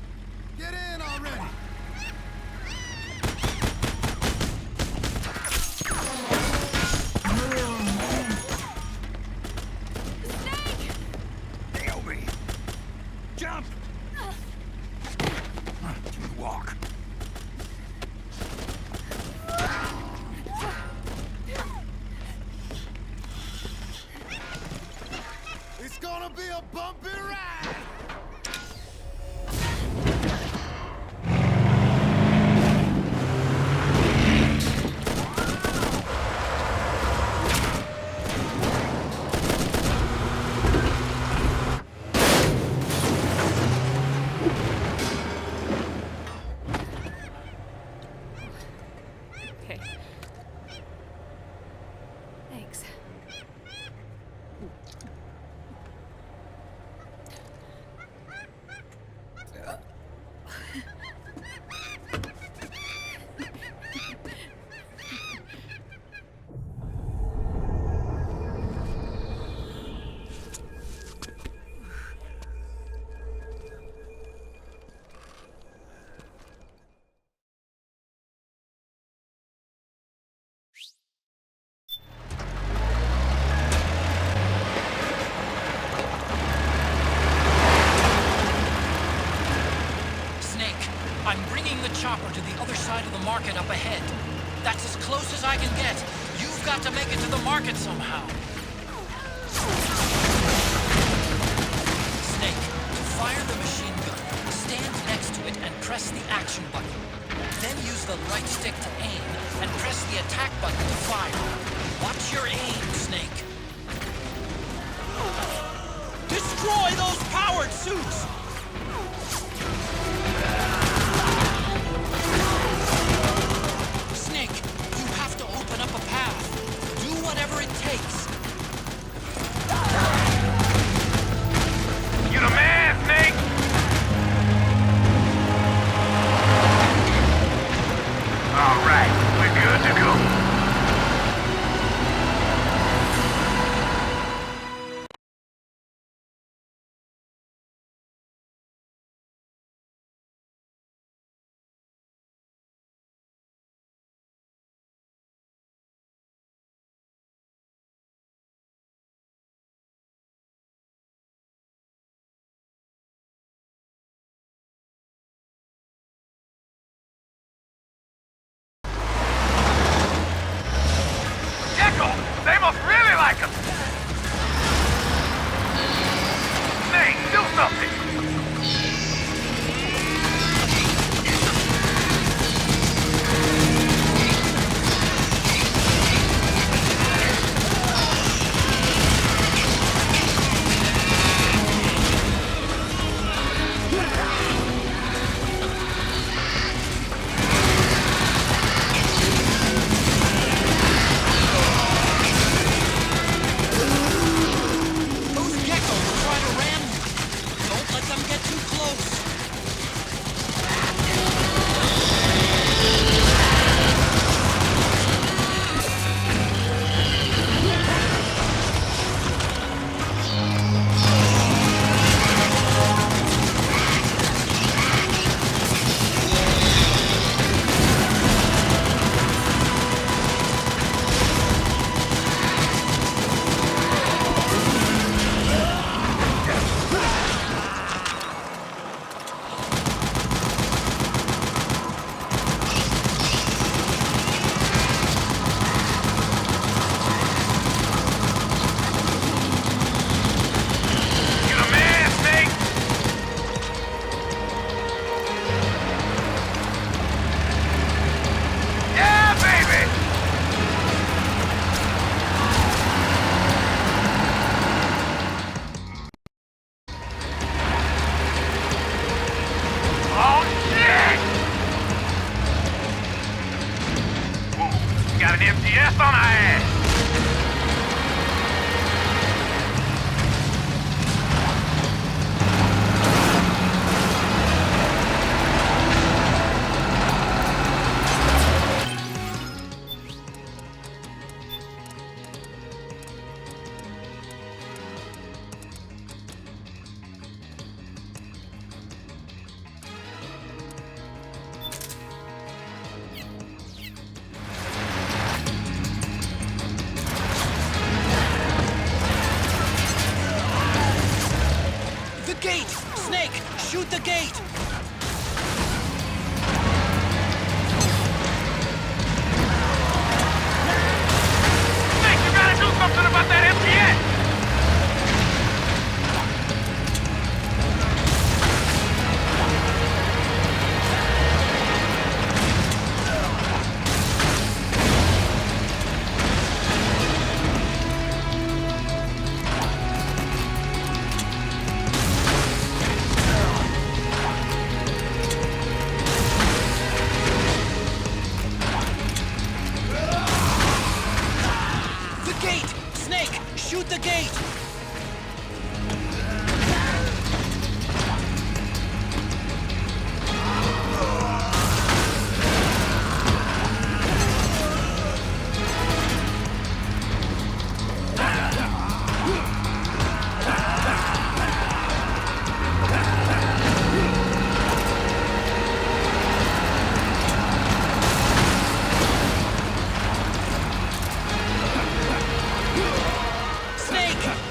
Get in already! Naomi! Jump! Walk. It's gonna be a bumpy ride! Okay. Thanks. I'm bringing the chopper to the other side of the market up ahead. That's as close as I can get. You've got to make it to the market somehow. Snake, to fire the machine gun, stand next to it and press the action button. Then use the right stick to aim and press the attack button to fire. Watch your aim, Snake. Destroy those powered suits! Snake, you have to open up a path. Do whatever it takes. You the man, Snake! All right, we're good to go. They must really like us! Snake, do something! on our ass! Gate! Snake, shoot the gate! Snake, you gotta do something about that MPS! Shoot the gate!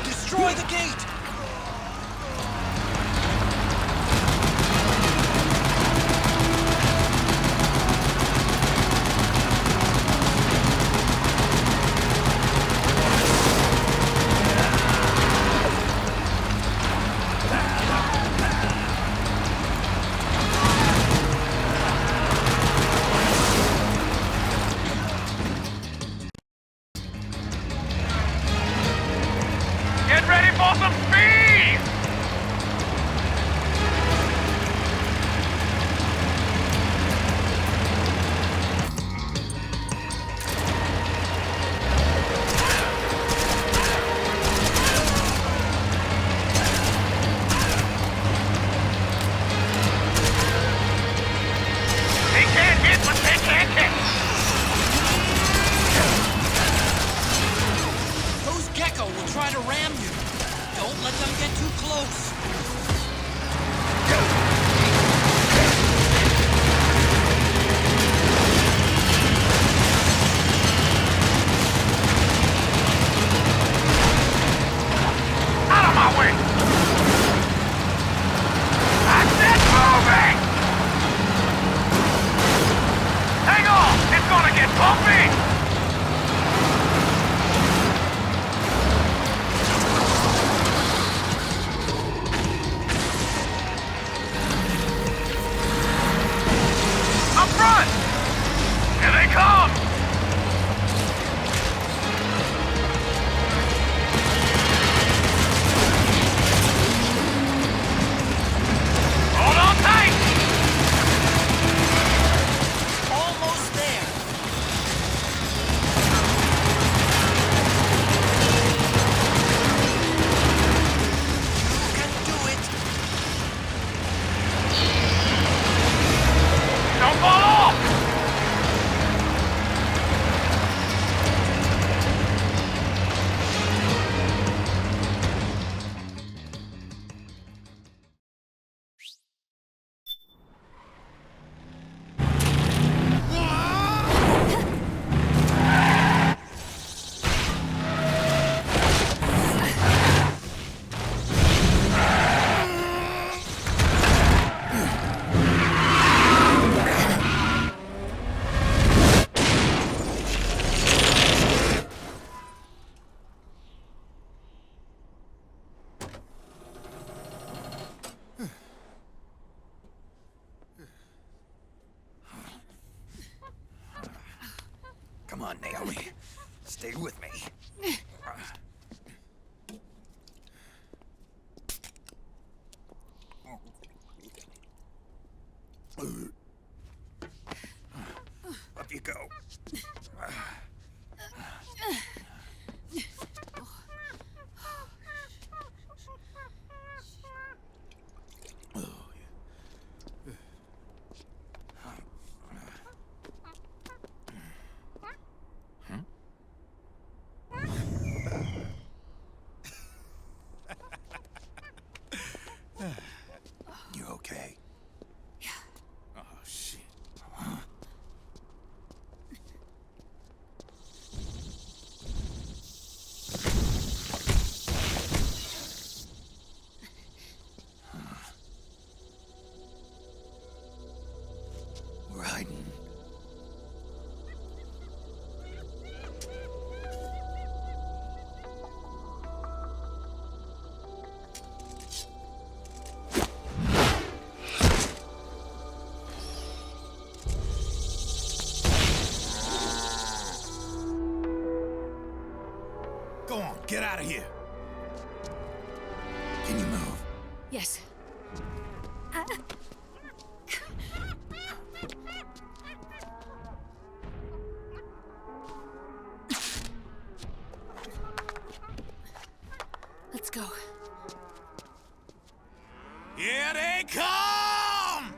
Destroy the gate! Get ready for some speed! They can't hit, but they can't catch. Those Gecko will try to ram you. Don't let them get too close. Out of my way! I said moving! Hang on! It's gonna get bumpy! Up front! Here they come! Hold on tight! Almost there. You can do it. Don't fall off! Come on, Naomi. Stay with me. Up you go. get out of here. Can you move? Yes. Let's go. Here they come!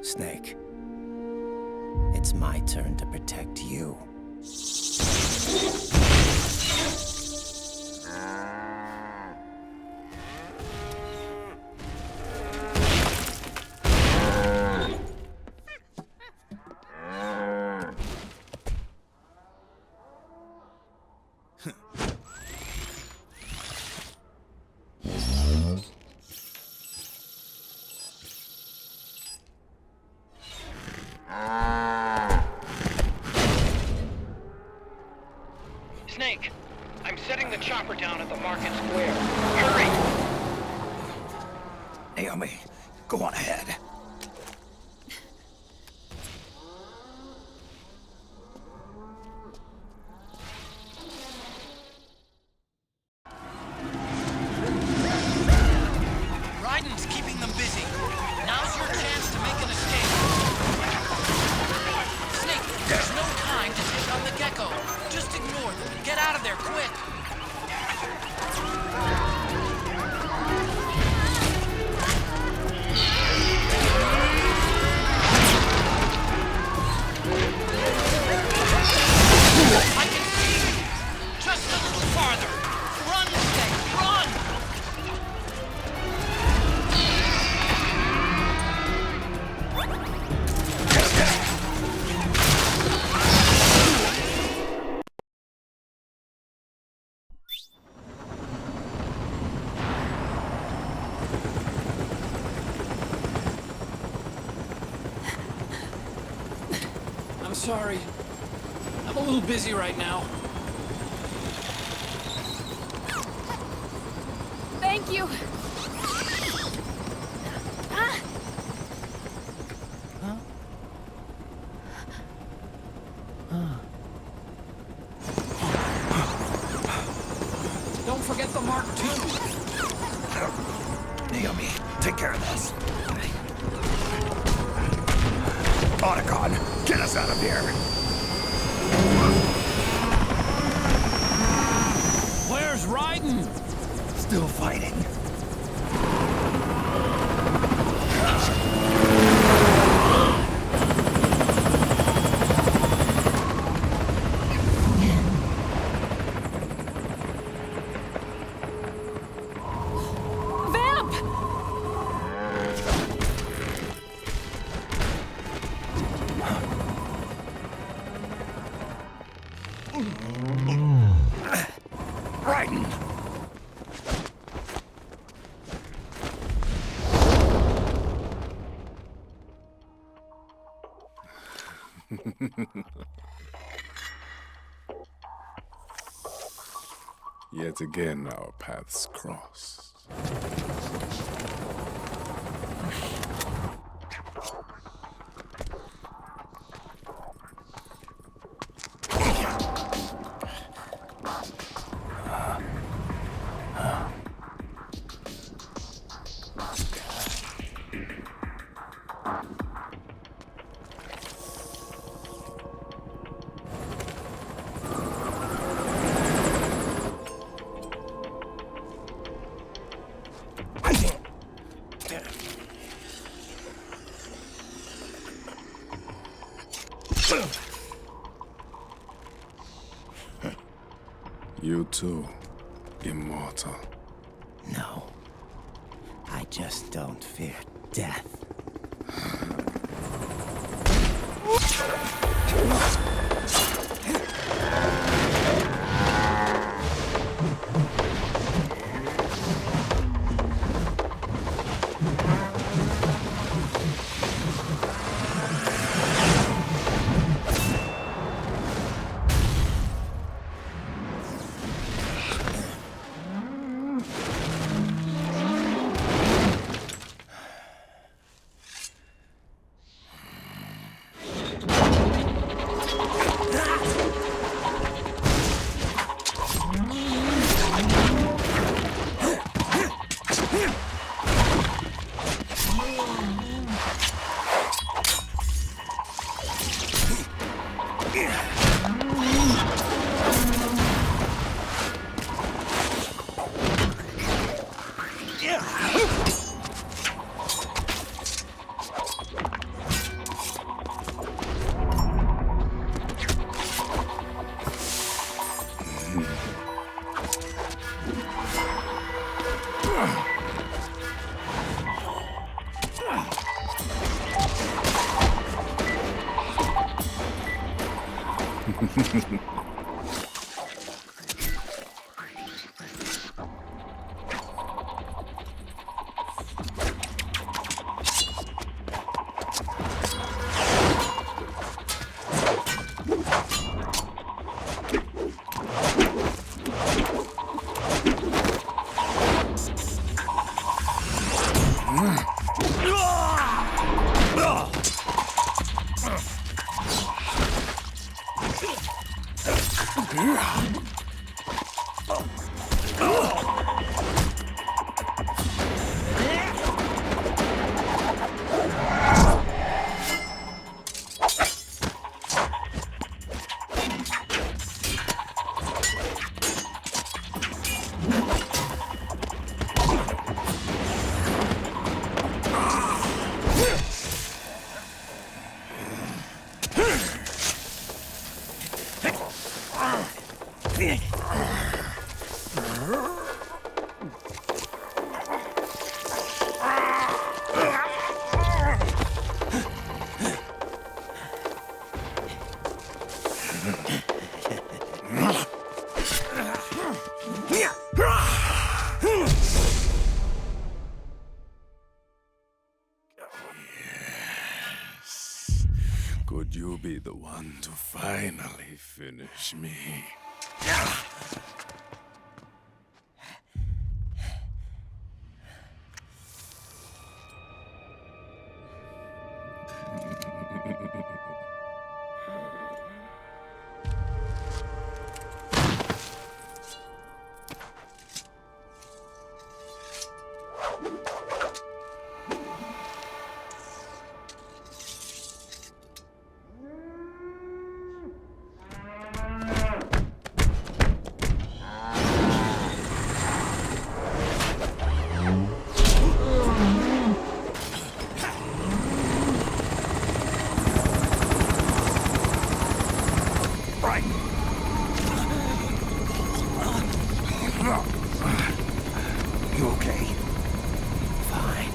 Snake. It's my turn to protect you. Snake, I'm setting the chopper down at the market square. Hurry! Naomi, go on ahead. Raiden's keeping them busy. Now's your chance to make an escape. Snake, there's no time to take on the gecko. Just ignore them and get out of there quick. I can see you. Just a little farther. Run, Snake, run! I'm sorry. I'm a little busy right now. Thank you. Ah! Huh? Don't forget the Mark II. Naomi, take care of this. Otacon, get us out of here. Where's Raiden? Still fighting. Yet again, our paths cross. You too, immortal. No. I just don't fear death. Could you be the one to finally finish me? You okay? Fine.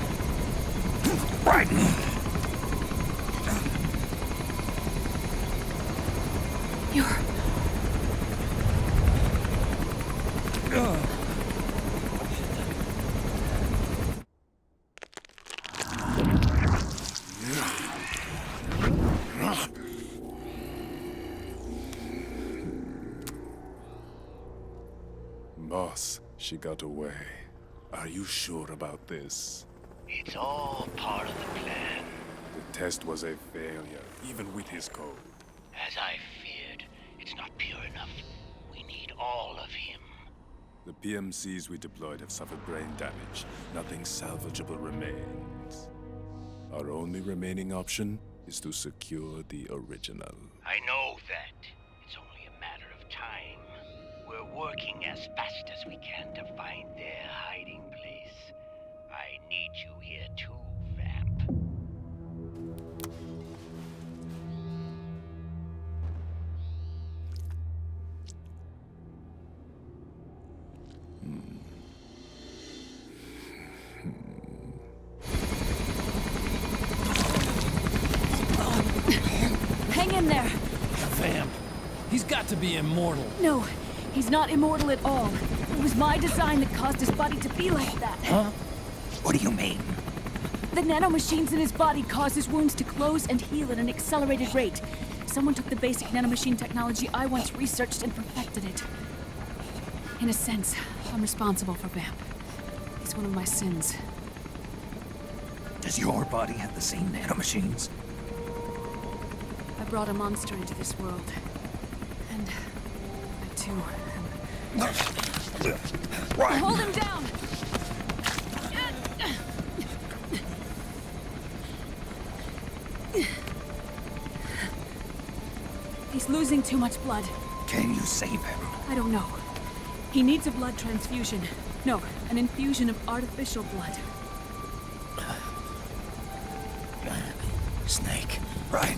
Right. boss. She got away. Are you sure about this? It's all part of the plan. The test was a failure, even with his code. As I feared, it's not pure enough. We need all of him. The PMCs we deployed have suffered brain damage. Nothing salvageable remains. Our only remaining option is to secure the original. I know that. It's only a matter of time. We're working as fast as we can to find their hiding place. I need you here too, Vamp. Hang in there. Vamp. He's got to be immortal. No, he's not immortal at all. It was my design that caused his body to be like that. Huh? What do you mean? The nanomachines in his body cause his wounds to close and heal at an accelerated rate. Someone took the basic nanomachine technology I once researched and perfected it. In a sense, I'm responsible for Vamp. It's one of my sins. Does your body have the same nanomachines? I brought a monster into this world. And I too am... Right. Hold him down! He's losing too much blood. Can you save him? I don't know. He needs a blood transfusion. No, an infusion of artificial blood. Snake. Right.